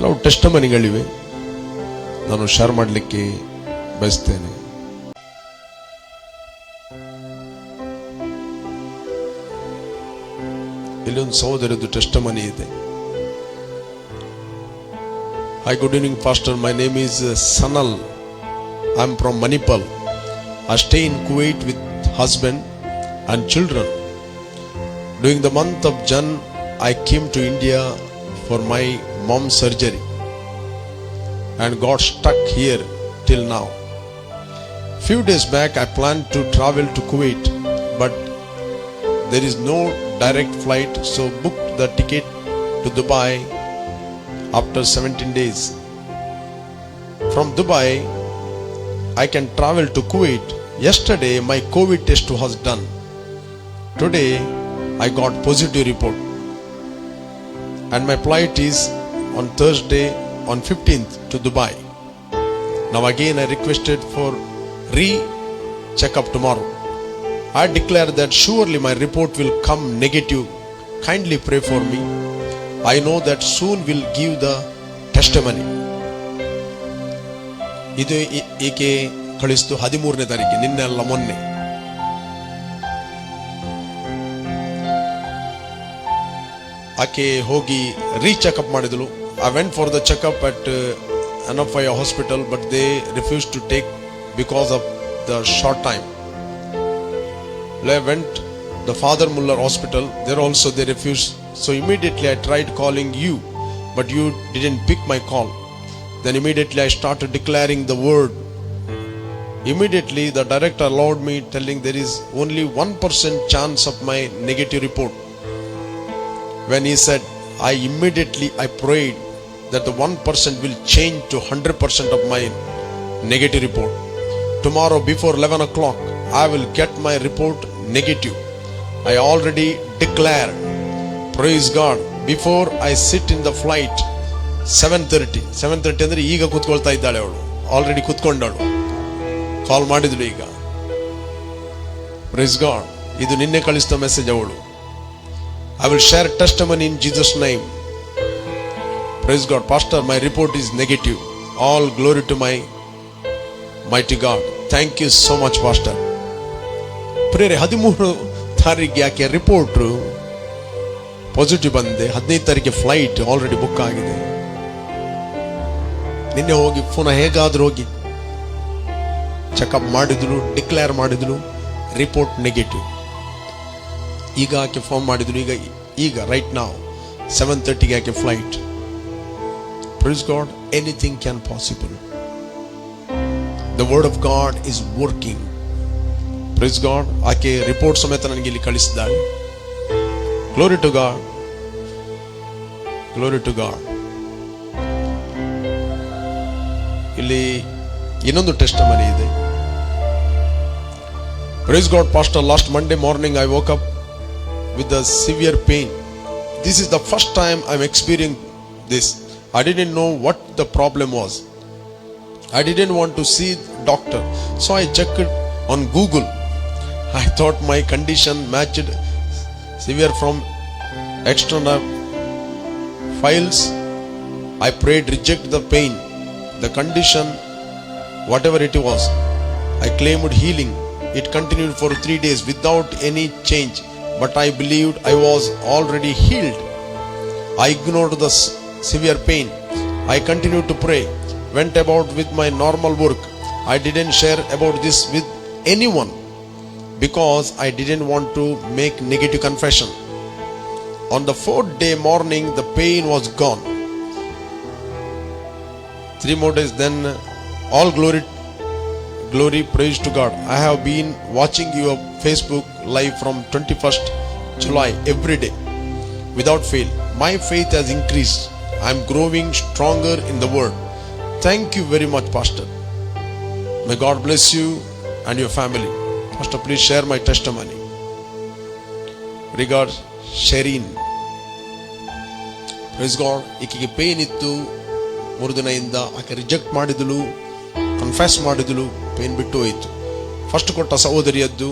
ಕೆಲವು ಟೆಸ್ಟಿಮನಿಗಳಿವೆ, ನಾನು ಶೇರ್ ಮಾಡಲಿಕ್ಕೆ ಬಯಸ್ತೇನೆ. ಇಲ್ಲಿ ಒಂದು ಸಹೋದರದ್ದು ಟೆಸ್ಟಿಮನಿ ಇದೆ. Hi, good evening, Pastor. My name is Sanal. I am from Manipal. I stay in Kuwait with husband and children. During the month of Jan, I came to India for my mom's surgery and got stuck here till now. Few days back, I planned to travel to Kuwait, but there is no direct flight, so booked the ticket to Dubai after 17 days. From Dubai, I can travel to Kuwait. Yesterday, my COVID test was done. Today, I got positive report. And my flight is on Thursday on 15th to Dubai. Now again, I requested for re-checkup tomorrow. I declare that surely my report will come negative. Kindly pray for me. I know that soon will give the testimony. ಇದು ಈಕೆ ಕಳಿಸ್ತು 13ನೇ ತಾರೀಕು, ನಿನ್ನೆ ಅಲ್ಲ ಮೊನ್ನೆ. ಆಕೆ ಹೋಗಿ ರೀಚೆಕಪ್ ಮಾಡಿದಳು. I went for the checkup at Anafaya hospital, but they refused to take because of the short time. I went the Father Muller hospital, there also they refused. So immediately I tried calling you, but you didn't pick my call. Then immediately I started declaring the word. Immediately the director allowed me, telling there is only 1% chance of my negative report. When he said, I prayed that the 1% will change to 100% of my negative report. Tomorrow before 11 o'clock, I will get my report negative. I already declared. Praise God. Before I sit in the flight 7:30 ಅಂದ್ರೆ ಈಗ ಕೂತ್ಕೊಳ್ತಾ ಇದ್ದಾಳೆ ಅವಳು. Already ಕೂತ್ಕೊಂಡಳು, ಕಾಲ್ ಮಾಡಿದ್ಳು ಈಗ. Praise God. ಇದು ನಿನ್ನೆ ಕಳಿಸಿದ message ಅವಳು. I will share testimony in Jesus' name. Praise God. Pastor, my report is negative. All glory to my mighty God. Thank you so much, Pastor. ಪ್ರೇರೆ 13 ತಾರೀಕಿಗೆ ಯಾಕೆ ರಿಪೋರ್ಟ್ ಪಾಸಿಟಿವ್ ಬಂದೆ. 15 ತಾರೀಕಿಗೆ ಫ್ಲೈಟ್ ಆಲ್ರೆಡಿ ಬುಕ್ ಆಗಿದೆ. ನಿನ್ನೆ ಹೋಗಿ ಪುನಃ ಹೇಗಾದ್ರೂ ಹೋಗಿ ಚೆಕಪ್ ಮಾಡಿದ್ರು, ಡಿಕ್ಲೇರ್ ಮಾಡಿದ್ರು, ರಿಪೋರ್ಟ್ ನೆಗೆಟಿವ್. ಈಗ ಆಕೆ ಫೋನ್ ಮಾಡಿದ್ರು, ಈಗ ರೈಟ್ ನಾವು 7:30ಗೆ ಆಕೆ flight. Praise God, anything can possible. The word of God is working. Praise God. ಆಕೆ ರಿಪೋರ್ಟ್ ಸಮೇತ ನನಗೆ ಇಲ್ಲಿ ಕಳಿಸಿದ್ದಾಳೆ. Glory to God. Glory to God. ಇಲ್ಲಿ ಇನ್ನೊಂದು ಟೆಸ್ಟಿಮನಿ ಇದೆ. Praise God, Pastor. Last Monday morning I woke up with a severe pain. This is the first time I'm experiencing this. I didn't know what the problem was. I didn't want to see doctor, so I checked it on Google. I thought my condition matched severe from external files. I prayed, reject the pain, the condition, whatever it was. I claimed healing. It continued for 3 days without any change, but I believed I was already healed. I ignored the severe pain. I continued to pray, went about with my normal work. I didn't share about this with anyone because I didn't want to make negative confession. On the 4th day morning, the pain was gone. 3 more days, then all glory, praise to God. I have been watching your Facebook live from 21st July every day without fail. My faith has increased. I am growing stronger in the word. Thank you very much, Pastor. May God bless you and your family. Pastor, please share my testimony. Regards, Sherin. Praise God. ಈಕೆಗೆ pain ಇತ್ತು 3 ದಿನದಿಂದ. ಆಕೆ reject ಮಾಡಿದಳು, confess ಮಾಡಿದಳು, pain ಬಿಟ್ಟು ಹೋಯಿತು. First ಕೊಟ್ಟ ಸಹೋದರಿಯದ್ದು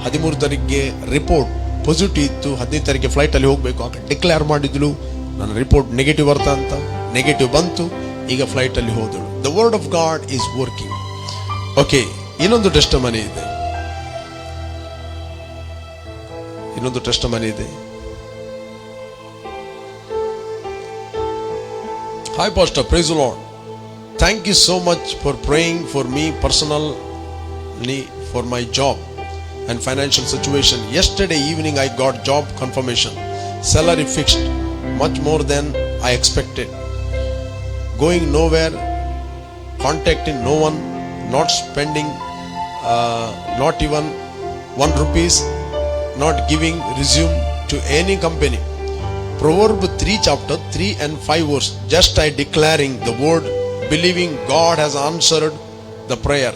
13 ತಾರೀಕಿಗೆ ರಿಪೋರ್ಟ್ ಪಾಸಿಟಿವ್ ಇತ್ತು. 15 ತಾರೀಕಿಗೆ ಫ್ಲೈಟಲ್ಲಿ ಹೋಗಬೇಕು. ಆಕೆ ಡಿಕ್ಲೇರ್ ಮಾಡಿದಳು, ನನ್ನ ರಿಪೋರ್ಟ್ ನೆಗೆಟಿವ್ ಬರ್ತಾ ಅಂತ. ನೆಗೆಟಿವ್ ಬಂತು, ಈಗ ಫ್ಲೈಟ್ ಅಲ್ಲಿ ಹೋದಳು. The word of god is working. Okay, ಇನ್ನೊಂದು ಟೆಸ್ಟಿಮನಿ ಇದೆ. Hi Pastor, praise the Lord. Thank you so much for praying for me personally for my job and financial situation. Yesterday evening I got job confirmation. Salary fixed, much more than I expected. Going nowhere, contacting no one, not spending not even 1 rupees, not giving resume to any company. Proverbs 3 chapter 3 and 5 verse. Just I declaring the word, believing God has answered the prayer.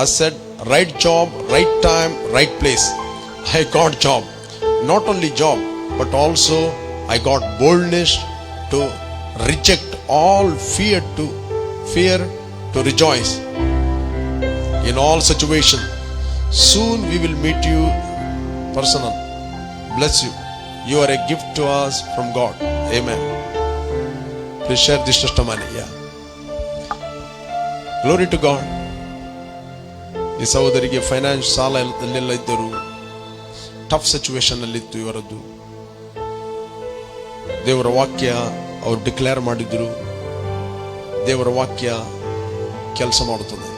I said, right job, right time, right place. I got job. Not only job, but also I got boldness to reject all fear to rejoice in all situations. Soon we will meet you personal. Bless you. You are a gift to us from God. Amen. Please share this testimony. Yeah. Glory to God. ಈ ಸಹೋದರಿಗೆ finance ಸಾಲ ಅಲ್ಲೆಲ್ಲ ಇದ್ದರು, tough situation ಅಲ್ಲಿತ್ತು ಇವರದ್ದು. ದೇವರ ವಾಕ್ಯ ಅವರು declare ಮಾಡಿದ್ರು. ದೇವರ ವಾಕ್ಯ ಕೆಲಸ ಮಾಡುತ್ತದೆ.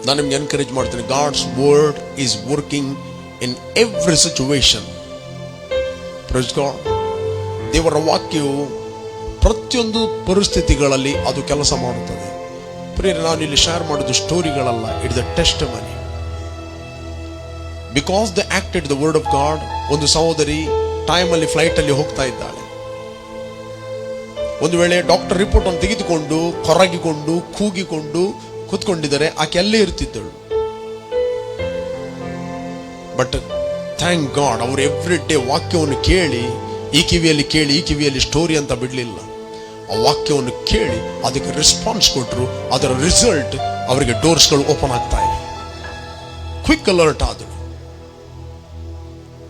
ನಾನು ನಿಮ್ಗೆ ಎನ್ಕರೇಜ್ ಮಾಡ್ತೇನೆ, God's word is working in every situation. Praise God. ದೇವರ ವಾಕ್ಯವು ಪ್ರತಿಯೊಂದು ಪರಿಸ್ಥಿತಿಗಳಲ್ಲಿ ಅದು ಕೆಲಸ ಮಾಡುತ್ತದೆ. ಪ್ರಿಯರೇ, ನಾನು ಇಲ್ಲಿ ಶೇರ್ ಮಾಡಿದ ಸ್ಟೋರಿಗಳಲ್ಲ, it's the testimony. Because they acted the word of God. ಒಂದು ಸಹೋದರಿ ಟೈಮಲ್ಲಿ ಫ್ಲೈಟ್ ಅಲ್ಲಿ ಹೋಗ್ತಾ ಇದ್ದಾಳೆ. ಒಂದು ವೇಳೆ ಡಾಕ್ಟರ್ ರಿಪೋರ್ಟ್ ಅನ್ನು ತೆಗೆದುಕೊಂಡು ಕೊರಗಿಕೊಂಡು ಕೂಗಿಕೊಂಡು ಕೂತ್ಕೊಂಡಿದ್ದಾರೆ, ಆಕೆ ಅಲ್ಲೇ ಇರ್ತಿದ್ದಳು. ಬಟ್ ಥ್ಯಾಂಕ್ ಗಾಡ್, ಅವರು ಎವ್ರಿ ಡೇ ವಾಕ್ಯವನ್ನು ಕೇಳಿ, ಈ ಕಿವಿಯಲ್ಲಿ ಕೇಳಿ ಈ ಕಿವಿಯಲ್ಲಿ ಸ್ಟೋರಿ ಅಂತ ಬಿಡಲಿಲ್ಲ. ಆ ವಾಕ್ಯವನ್ನು ಕೇಳಿ ಅದಕ್ಕೆ ರೆಸ್ಪಾನ್ಸ್ ಕೊಟ್ಟರು. ಅದರ ರಿಸಲ್ಟ್ ಅವರಿಗೆ ಡೋರ್ಸ್ಗಳು ಓಪನ್ ಆಗ್ತಾ ಇದೆ. ಕ್ವಿಕ್ ಅಲರ್ಟ್ ಆದರು.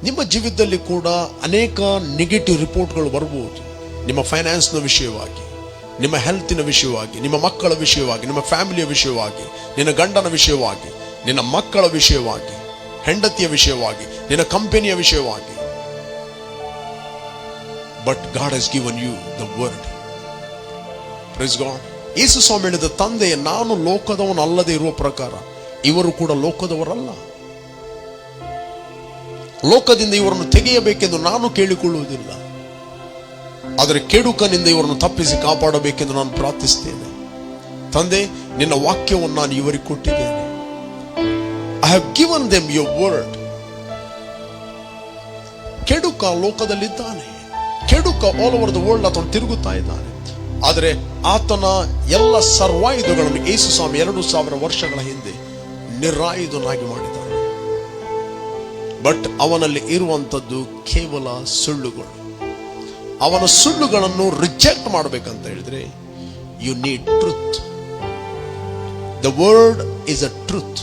ನಿಮ್ಮ ಜೀವಿತದಲ್ಲಿ ಕೂಡ ಅನೇಕ ನೆಗೆಟಿವ್ ರಿಪೋರ್ಟ್ಗಳು ಬರಬಹುದು. ನಿಮ್ಮ ಫೈನಾನ್ಸ್ನ ವಿಷಯವಾಗಿ, ನಿಮ್ಮ ಹೆಲ್ತಿನ ವಿಷಯವಾಗಿ, ನಿಮ್ಮ ಮಕ್ಕಳ ವಿಷಯವಾಗಿ, ನಿಮ್ಮ ಫ್ಯಾಮಿಲಿಯ ವಿಷಯವಾಗಿ, ನಿನ್ನ ಗಂಡನ ವಿಷಯವಾಗಿ, ನಿನ್ನ ಮಕ್ಕಳ ವಿಷಯವಾಗಿ, ಹೆಂಡತಿಯ ವಿಷಯವಾಗಿ, ನಿನ್ನ ಕಂಪನಿಯ ವಿಷಯವಾಗಿ. But God has given you the word. Praise God. Yesu Swami ಹೇಳಿದ, ತಂದೆ, ನಾನು ಲೋಕದವನಲ್ಲದೆ ಇರುವ ಪ್ರಕಾರ ಇವರು ಕೂಡ ಲೋಕದವರಲ್ಲ. ಲೋಕದಿಂದ ಇವರನ್ನು ತೆಗೆಯಬೇಕೆಂದು ನಾನು ಕೇಳಿಕೊಳ್ಳುವುದಿಲ್ಲ, ಆದರೆ ಕೆಡುಕನಿಂದ ಇವರನ್ನು ತಪ್ಪಿಸಿ ಕಾಪಾಡಬೇಕೆಂದು ನಾನು ಪ್ರಾರ್ಥಿಸ್ತೇನೆ. ತಂದೆ, ನಿನ್ನ ವಾಕ್ಯವನ್ನು ನಾನು ಇವರಿಗೆ ಕೊಟ್ಟಿದ್ದೇನೆ. I have given them your word. ಕೆಡುಕ ಲೋಕದಲ್ಲಿದ್ದಾನೆ. ಕೆಡುಕ ಆಲ್ ಓವರ್ ದ ವರ್ಲ್ಡ್ ಆತನು ತಿರುಗುತ್ತಾ ಇದ್ದಾನೆ. ಆದರೆ ಆತನ ಎಲ್ಲ ಸರ್ವಾಯುಧಗಳನ್ನು ಯೇಸು ಸ್ವಾಮಿ 2000 ವರ್ಷಗಳ ಹಿಂದೆ ನಿರಾಯುಧನಾಗಿ ಮಾಡಿದ್ದಾನೆ. ಬಟ್ ಅವನಲ್ಲಿ ಇರುವಂತದ್ದು ಕೇವಲ ಸುಳ್ಳುಗಳು. ಅವನ ಸುಳ್ಳುಗಳನ್ನು ರಿಜೆಕ್ಟ್ ಮಾಡಬೇಕಂತ ಹೇಳಿದ್ರೆ you need truth. The word is a truth.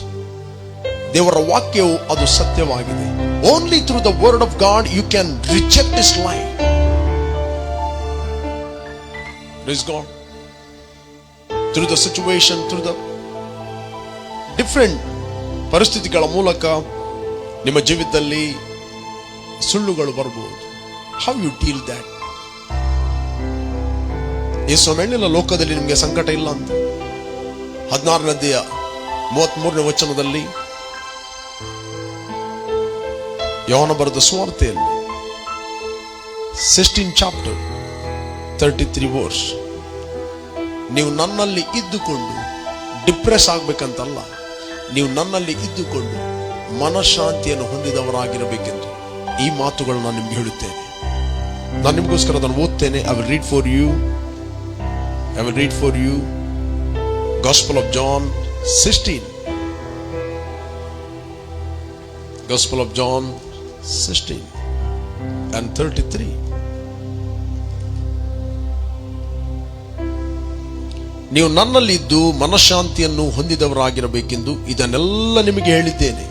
ದೇವರ ವಾಕ್ಯವು ಅದು ಸತ್ಯವಾಗಿದೆ. Only through the word of God you can reject this lie. Praise God. Through the situation, through the different ಪರಿಸ್ಥಿತಿಗಳ ಮೂಲಕ ನಿಮ್ಮ ಜೀವಿತದಲ್ಲಿ ಸುಳ್ಳುಗಳು ಬರಬಹುದು. How you deal that? ಯೇಸು ಹೇಳಿಲ್ಲ ಲೋಕದಲ್ಲಿ ನಿಮಗೆ ಸಂಕಟ ಇಲ್ಲ ಅಂತ. 16ನೇ ಅಧ್ಯಾಯ 33ನೇ ವಚನದಲ್ಲಿ ಯೋಹಾನ ಬರೆದ ಸುವಾರ್ತೆಯಲ್ಲಿ 16 ಚಾಪ್ಟರ್ 33 ವರ್ಸ್. ನೀವು ನನ್ನಲ್ಲಿ ಇದ್ದುಕೊಂಡು ಡಿಪ್ರೆಸ್ ಆಗ್ಬೇಕಂತಲ್ಲ, ನೀವು ನನ್ನಲ್ಲಿ ಇದ್ದುಕೊಂಡು ಮನಃಶಾಂತಿಯನ್ನು ಹೊಂದಿದವರಾಗಿರಬೇಕೆಂದು ಈ ಮಾತುಗಳನ್ನು ನಾನು ನಿಮ್ಗೆ ಹೇಳುತ್ತೇನೆ. ನಾನು ನಿಮಗೋಸ್ಕರ ಅದನ್ನು ಓದ್ತೇನೆ. I will read for you Gospel of John 16. Gospel of John 16 and 33. ನೀವು ನನ್ನಲ್ಲಿದ್ದು ಮನಃಶಾಂತಿಯನ್ನು ಹೊಂದಿದವರಾಗಿರಬೇಕೆಂದು ಇದನ್ನೆಲ್ಲ ನಿಮಗೆ ಹೇಳಿದ್ದೇನೆ.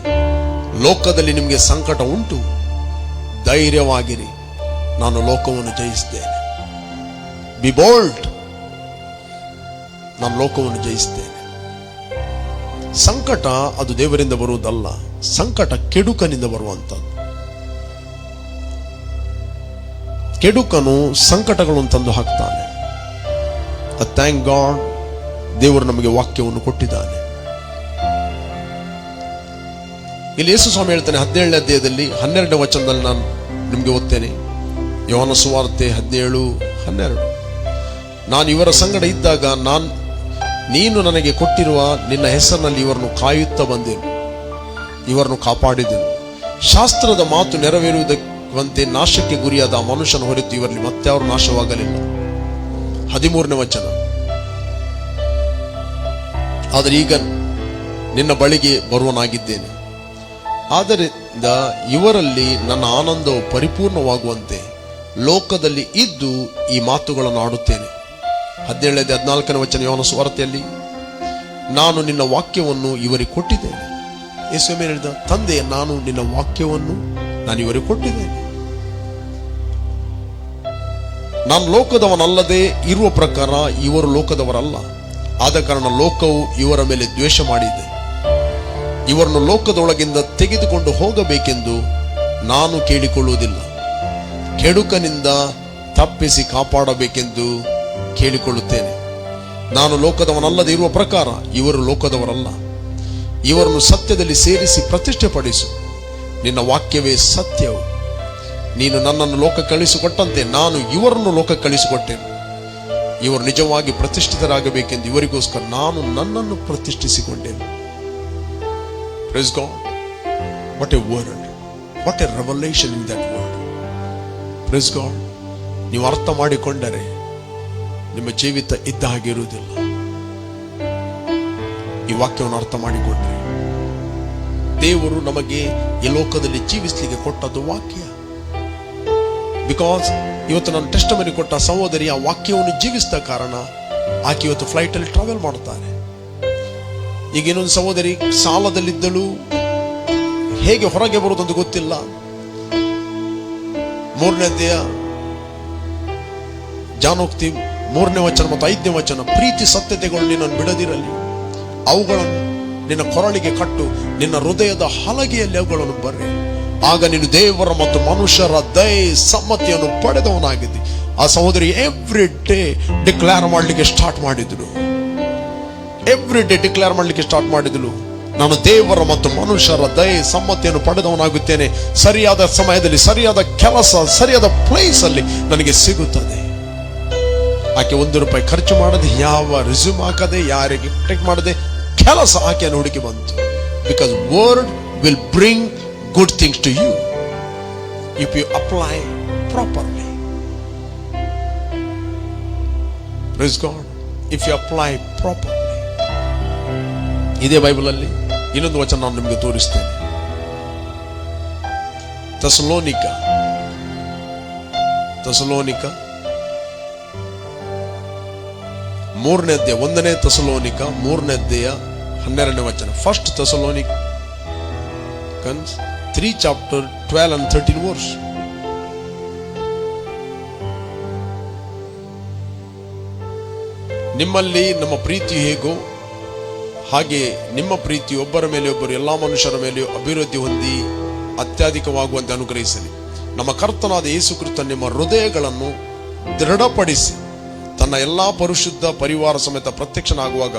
ಲೋಕದಲ್ಲಿ ನಿಮಗೆ ಸಂಕಟ ಉಂಟು, ಧೈರ್ಯವಾಗಿರಿ, ನಾನು ಲೋಕವನ್ನು ಜಯಿಸಿದ್ದೇನೆ. B bold. ನಾನು ಲೋಕವನ್ನು ಜಯಿಸ್ತೇನೆ. ಸಂಕಟ ಅದು ದೇವರಿಂದ ಬರುವುದಲ್ಲ, ಸಂಕಟ ಕೆಡುಕನಿಂದ ಬರುವಂತದ್ದು. ಕೆಡುಕನು ಸಂಕಟಗಳನ್ನು ತಂದು ಹಾಕ್ತಾನೆ. ಥ್ಯಾಂಕ್ ಗಾಡ್, ದೇವರು ನಮಗೆ ವಾಕ್ಯವನ್ನು ಕೊಟ್ಟಿದ್ದಾನೆ. ಇಲ್ಲಿ ಯೇಸು ಸ್ವಾಮಿ ಹೇಳ್ತಾನೆ 17ನೇ ಅಧ್ಯಾಯದಲ್ಲಿ 12ನೇ ವಚನದಲ್ಲಿ ನಾನು ನಿಮಗೆ ಓದ್ತೇನೆ. ಯೋಹಾನ ಸುವಾರ್ತೆ 17:12. ನಾನು ಇವರ ಸಂಗಡ ಇದ್ದಾಗ ನೀನು ನನಗೆ ಕೊಟ್ಟಿರುವ ನಿನ್ನ ಹೆಸರಿನಲ್ಲಿ ಇವರನ್ನು ಕಾಯುತ್ತಾ ಬಂದೆನು, ಇವರನ್ನು ಕಾಪಾಡಿದೆನು. ಶಾಸ್ತ್ರದ ಮಾತು ನೆರವೇರುವುದಕ್ಕೆ ನಾಶಕ್ಕೆ ಗುರಿಯಾದ ಆ ಮನುಷ್ಯನ ಹೊರತು ಇವರಲ್ಲಿ ಮತ್ತಾರು ನಾಶವಾಗಲಿಲ್ಲ. 13ನೇ ವಚನ. ಆದರೆ ಈಗ ನಿನ್ನ ಬಳಿಗೆ ಬರುವನಾಗಿದ್ದೇನೆ, ಆದ್ದರಿಂದ ಇವರಲ್ಲಿ ನನ್ನ ಆನಂದವು ಪರಿಪೂರ್ಣವಾಗುವಂತೆ ಲೋಕದಲ್ಲಿ ಇದ್ದು ಈ ಮಾತುಗಳನ್ನು ಆಡುತ್ತೇನೆ. 17-14ನೇ ವಚನ ಯೋಹಾನ ಸುವಾರ್ತೆಯಲ್ಲಿ, ನಾನು ನಿನ್ನ ವಾಕ್ಯವನ್ನು ಇವರಿಗೆ ಕೊಟ್ಟಿದ್ದೇನೆ. ಯೇಸು ಹೇಳಿದ, ತಂದೆ, ನಾನು ನಿನ್ನ ವಾಕ್ಯವನ್ನು ನಾನು ಇವರಿಗೆ ಕೊಟ್ಟಿದ್ದೇನೆ. ನಾನು ಲೋಕದವನಲ್ಲದೆ ಇರುವ ಪ್ರಕಾರ ಇವರು ಲೋಕದವರಲ್ಲ. ಆದ ಕಾರಣ ಲೋಕವು ಇವರ ಮೇಲೆ ದ್ವೇಷ ಮಾಡಿದೆ. ಇವರನ್ನು ಲೋಕದೊಳಗಿಂದ ತೆಗೆದುಕೊಂಡು ಹೋಗಬೇಕೆಂದು ನಾನು ಕೇಳಿಕೊಳ್ಳುವುದಿಲ್ಲ, ಕೆಡುಕನಿಂದ ತಪ್ಪಿಸಿ ಕಾಪಾಡಬೇಕೆಂದು ಕೇಳಿಕೊಳ್ಳುತ್ತೇನೆ. ನಾನು ಲೋಕದವನಲ್ಲದೆ ಇರುವ ಪ್ರಕಾರ ಇವರು ಲೋಕದವರಲ್ಲ. ಇವರನ್ನು ಸತ್ಯದಲ್ಲಿ ಸೇರಿಸಿ ಪ್ರತಿಷ್ಠೆಪಡಿಸು. ನಿನ್ನ ವಾಕ್ಯವೇ ಸತ್ಯವು. ನೀನು ನನ್ನನ್ನು ಲೋಕ ಕಳಿಸಿಕೊಟ್ಟಂತೆ ನಾನು ಇವರನ್ನು ಲೋಕ ಕಳಿಸಿಕೊಟ್ಟೆನು. ಇವರು ನಿಜವಾಗಿ ಪ್ರತಿಷ್ಠಿತರಾಗಬೇಕೆಂದು ಇವರಿಗೋಸ್ಕರ ನಾನು ನನ್ನನ್ನು ಪ್ರತಿಷ್ಠಿಸಿಕೊಂಡೆನು. Praise God. What a word. What a revelation in that word. Praise God. ನೀವು ಅರ್ಥ ಮಾಡಿಕೊಂಡರೆ ನಿಮ್ಮ ಜೀವಿತ ಇದ್ದ ಹಾಗೆ ಇರುವುದಿಲ್ಲ. ಈ ವಾಕ್ಯವನ್ನು ಅರ್ಥ ಮಾಡಿಕೊಂಡ್ರೆ, ದೇವರು ನಮಗೆ ಈ ಲೋಕದಲ್ಲಿ ಜೀವಿಸಲಿಕ್ಕೆ ಕೊಟ್ಟದ್ದು ವಾಕ್ಯ. ಬಿಕಾಸ್ ಇವತ್ತು ನಾನು ಟೆಸ್ಟಮನಿ ಕೊಟ್ಟ ಸಹೋದರಿ ಆ ವಾಕ್ಯವನ್ನು ಜೀವಿಸಿದ ಕಾರಣ ಆಕೆ ಇವತ್ತು ಫ್ಲೈಟ್ ಅಲ್ಲಿ ಟ್ರಾವೆಲ್ ಮಾಡುತ್ತಾರೆ. ಈಗ ಇನ್ನೊಂದು ಸಹೋದರಿ ಸಾಲದಲ್ಲಿದ್ದಳು, ಹೇಗೆ ಹೊರಗೆ ಬರುವುದಂತ ಗೊತ್ತಿಲ್ಲ. 3ನೇ ಅಧ್ಯಾಯ ಜಾನೋಕ್ತಿ 3ನೇ ವಚನ ಮತ್ತು 5ನೇ ವಚನ, ಪ್ರೀತಿ ಸತ್ಯತೆಗಳು ನಿನ್ನನ್ನು ಬಿಡದಿರಲಿ, ಅವುಗಳನ್ನು ನಿನ್ನ ಕೊರಳಿಗೆ ಕಟ್ಟು, ನಿನ್ನ ಹೃದಯದ ಹಲಗೆಯಲ್ಲಿ ಅವುಗಳನ್ನು ಬರ್ರಿ, ಆಗ ನೀನು ದೇವರ ಮತ್ತು ಮನುಷ್ಯರ ದಯೆ ಸಮ್ಮತಿಯನ್ನು ಪಡೆದವನಾಗಿದ್ದಿ. ಆ ಸಹೋದರಿ ಎವ್ರಿ ಡೇ ಡಿಕ್ಲೇರ್ ಮಾಡಲಿಕ್ಕೆ ಸ್ಟಾರ್ಟ್ ಮಾಡಿದ್ರು. ನಾನು ದೇವರ ಮತ್ತು ಮನುಷ್ಯರ ದಯೆ ಸಮ್ಮತಿಯನ್ನು ಪಡೆದವನಾಗುತ್ತೇನೆ. ಸರಿಯಾದ ಸಮಯದಲ್ಲಿ ಸರಿಯಾದ ಕೆಲಸ ಸರಿಯಾದ ಪ್ಲೇಸ್ ಅಲ್ಲಿ ನನಗೆ ಸಿಗುತ್ತದೆ. ಆಕೆ ₹1 ಖರ್ಚು ಮಾಡದೆ, ಯಾವ ರಿಸ್ಯೂಮ್ ಹಾಕದೆ, ಯಾರಿಗೆ ಟೆಕ್ ಮಾಡದೆ ಕೆಲಸ ಆಕೆಯನ್ನು ಹುಡುಕಿ ಬಂತು. Because word will bring good things to you if you apply properly. Praise God. If you apply properly. ಇದೇ ಬೈಬಲ್ ಅಲ್ಲಿ ಇನ್ನೊಂದು ವಚನ ನಾನು ನಿಮಗೆ ತೋರಿಸ್ತೇನೆ. ಥೆಸಲೋನಿಕ 3ನೇ ಅಧ್ಯಾಯ, 1ನೇ ಥೆಸಲೋನಿಕ 3ನೇ ಅಧ್ಯಾಯ 12ನೇ ವಚನ. First Thessalonians 3 chapter 12 and 13 verse. ನಿಮ್ಮಲ್ಲಿ ನಮ್ಮ ಪ್ರೀತಿ ಹೇಗೋ ಹಾಗೆ ನಿಮ್ಮ ಪ್ರೀತಿ ಒಬ್ಬರ ಮೇಲೆ ಒಬ್ಬರು ಎಲ್ಲಾ ಮನುಷ್ಯರ ಮೇಲೆಯೂ ಅಭಿವೃದ್ಧಿ ಹೊಂದಿ ಅತ್ಯಧಿಕವಾಗುವಂತೆ ಅನುಗ್ರಹಿಸಲಿ. ನಮ್ಮ ಕರ್ತನಾದ ಯೇಸು ಕ್ರಿಸ್ತ ನಿಮ್ಮ ಹೃದಯಗಳನ್ನು ದೃಢಪಡಿಸಿ ತನ್ನ ಎಲ್ಲಾ ಪರಿಶುದ್ಧ ಪರಿವಾರ ಸಮೇತ ಪ್ರತ್ಯಕ್ಷನಾಗುವಾಗ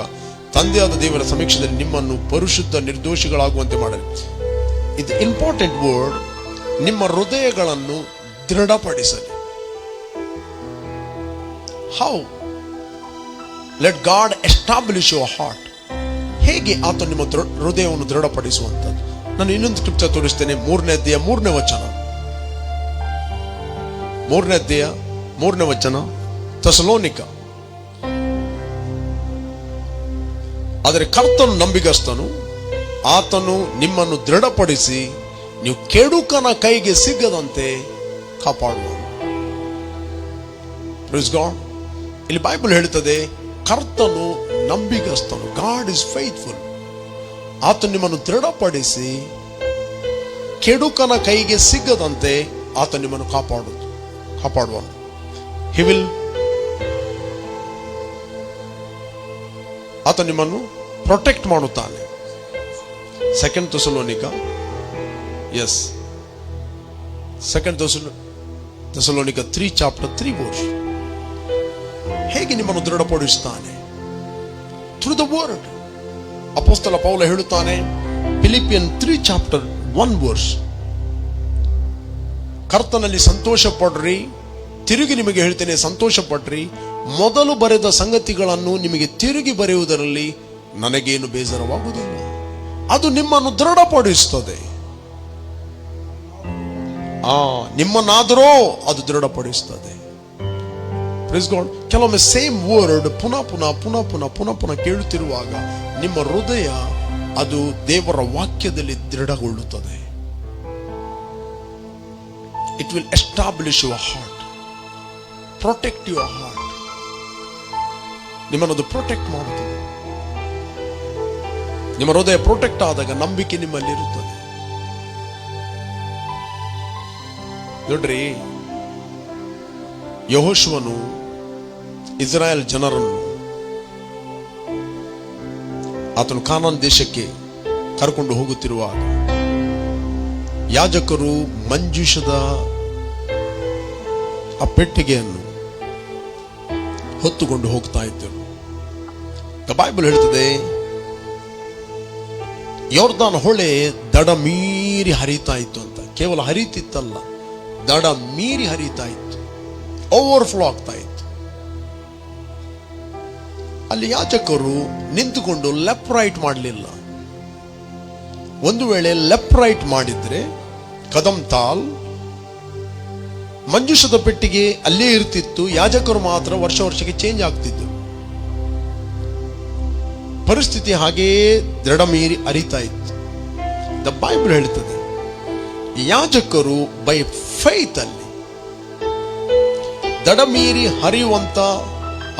ತಂದೆಯಾದ ದೇವರ ಸಮೀಕ್ಷೆಯಲ್ಲಿ ನಿಮ್ಮನ್ನು ಪರಿಶುದ್ಧ ನಿರ್ದೋಷಿಗಳಾಗುವಂತೆ ಮಾಡಲಿ. ಇದು ಇಂಪಾರ್ಟೆಂಟ್ ವರ್ಡ್. ನಿಮ್ಮ ಹೃದಯಗಳನ್ನು ದೃಢಪಡಿಸಲಿ. How? Let God establish your heart. ಹೇಗೆ ಆತ ನಿಮ್ಮ ಹೃದಯವನ್ನು ದೃಢಪಡಿಸುವಂಥದ್ದು. ನಾನು ಇನ್ನೊಂದು ಸ್ಕ್ರಿಪ್ಚರ್ ತೋರಿಸ್ತೇನೆ. 3ನೇ ಅಧ್ಯಾಯ 3ನೇ ವಚನ. 3ನೇ ಅಧ್ಯಾಯ 3ನೇ ವಚನ. ಥೆಸಲೋನಿಕ. ಆದರೆ ಕರ್ತನು ನಂಬಿಗಸ್ತನು, ಆತನು ನಿಮ್ಮನ್ನು ದೃಢಪಡಿಸಿ ನೀವು ಕೆಡುಕನ ಕೈಗೆ ಸಿಗದಂತೆ ಕಾಪಾಡುವನು. Praise God. ಇಲ್ಲಿ ಬೈಬಲ್ ಹೇಳುತ್ತದೆ, ಕರ್ತನು ನಂಬಿಗಸ್ತನು. God is faithful. ಆತ ನಿಮ್ಮನ್ನು ದೃಢಪಡಿಸಿ ಕೆಡುಕನ ಕೈಗೆ ಸಿಗದಂತೆ ಆತ ನಿಮ್ಮನ್ನು ಕಾಪಾಡುವನು. He will ಆತ ನಿಮ್ಮನ್ನು ಪ್ರೊಟೆಕ್ಟ್ ಮಾಡುತ್ತಾನೆ. Second Thessalonica 3 chapter 3 verse. ಹೇಗೆ ನಿಮ್ಮನ್ನು ದೃಢಪಡಿಸುತ್ತಾನೆ? Through the word. ಅಪೊಸ್ತಲ ಪೌಲ ಹೇಳುತ್ತಾನೆ ಫಿಲಿಪಿಯನ್ 3 chapter 1 verse, ಕರ್ತನಲ್ಲಿ ಸಂತೋಷ ಪಡ್ರಿ. ತಿರುಗಿ ನಿಮಗೆ ಹೇಳ್ತೇನೆ, ಸಂತೋಷ ಪಡ್ರಿ. ಮೊದಲು ಬರೆದ ಸಂಗತಿಗಳನ್ನು ನಿಮಗೆ ತಿರುಗಿ ಬರೆಯುವುದರಲ್ಲಿ ನನಗೇನು ಬೇಸರವಾಗುವುದಿಲ್ಲ. ಅದು ನಿಮ್ಮನ್ನು ದೃಢಪಡಿಸುತ್ತದೆ. ನಿಮ್ಮನ್ನಾದರೂ ಅದು ದೃಢಪಡಿಸುತ್ತದೆ. Praise God. ಕೆಲವೊಮ್ಮೆ ಸೇಮ್ ವರ್ಡ್ ಪುನಃ ಕೇಳುತ್ತಿರುವಾಗ ನಿಮ್ಮ ಹೃದಯ ಅದು ದೇವರ ವಾಕ್ಯದಲ್ಲಿ ದೃಢಗೊಳ್ಳುತ್ತದೆ. It will establish your heart, protect your heart. ನಿಮ್ಮನ್ನದು ಪ್ರೊಟೆಕ್ಟ್ ಮಾಡುತ್ತದೆ. ನಿಮ್ಮ ಹೃದಯ ಪ್ರೊಟೆಕ್ಟ್ ಆದಾಗ ನಂಬಿಕೆ ನಿಮ್ಮಲ್ಲಿ ಇರುತ್ತದೆ. ನೋಡ್ರಿ, ಯೆಹೋಶುವನು ಇಸ್ರಾಯೇಲ್ ಜನರನ್ನು ಆತನು ಕಾನಾನ್ ದೇಶಕ್ಕೆ ಕರ್ಕೊಂಡು ಹೋಗುತ್ತಿರುವಾಗ ಯಾಜಕರು ಮಂಜೂಷದ ಆ ಪೆಟ್ಟಿಗೆಯನ್ನು ಹೊತ್ತುಕೊಂಡು ಹೋಗ್ತಾ ಇದ್ದರು. ಬೈಬಲ್ ಹೇಳ್ತದೆ, ಯೋರ್ದಾನ್ ಹೊಳೆ ದಡ ಮೀರಿ ಹರಿತಾ ಇತ್ತು ಅಂತ. ಕೇವಲ ಹರಿತಿತ್ತಲ್ಲ, ದಡ ಮೀರಿ ಹರಿತಾ ಇತ್ತು, ಓವರ್ಫ್ಲೋ ಆಗ್ತಾ ಇತ್ತು. ಅಲ್ಲಿ ಯಾಜಕರು ನಿಂತುಕೊಂಡು ಲೆಫ್ಟ್ ರೈಟ್ ಮಾಡಲಿಲ್ಲ. ಒಂದು ವೇಳೆ ಲೆಫ್ಟ್ ರೈಟ್ ಮಾಡಿದ್ರೆ ಕದಂ ತಾಲ್ ಮಂಜೂಷದ ಪೆಟ್ಟಿಗೆ ಅಲ್ಲೇ ಇರ್ತಿತ್ತು. ಯಾಜಕರು ಮಾತ್ರ ವರ್ಷಕ್ಕೆ ಚೇಂಜ್ ಆಗ್ತಿದ್ದು. ಪರಿಸ್ಥಿತಿ ಹಾಗೆಯೇ ದೃಢ ಮೀರಿ ಹರಿತಾ ಇತ್ತು. ದ ಬೈಬಲ್ ಹೇಳ್ತದೆ, ಯಾಜಕರು ಬೈ ಫೈತ್ ಅಲ್ಲಿ ದಡ ಮೀರಿ ಹರಿಯುವಂತ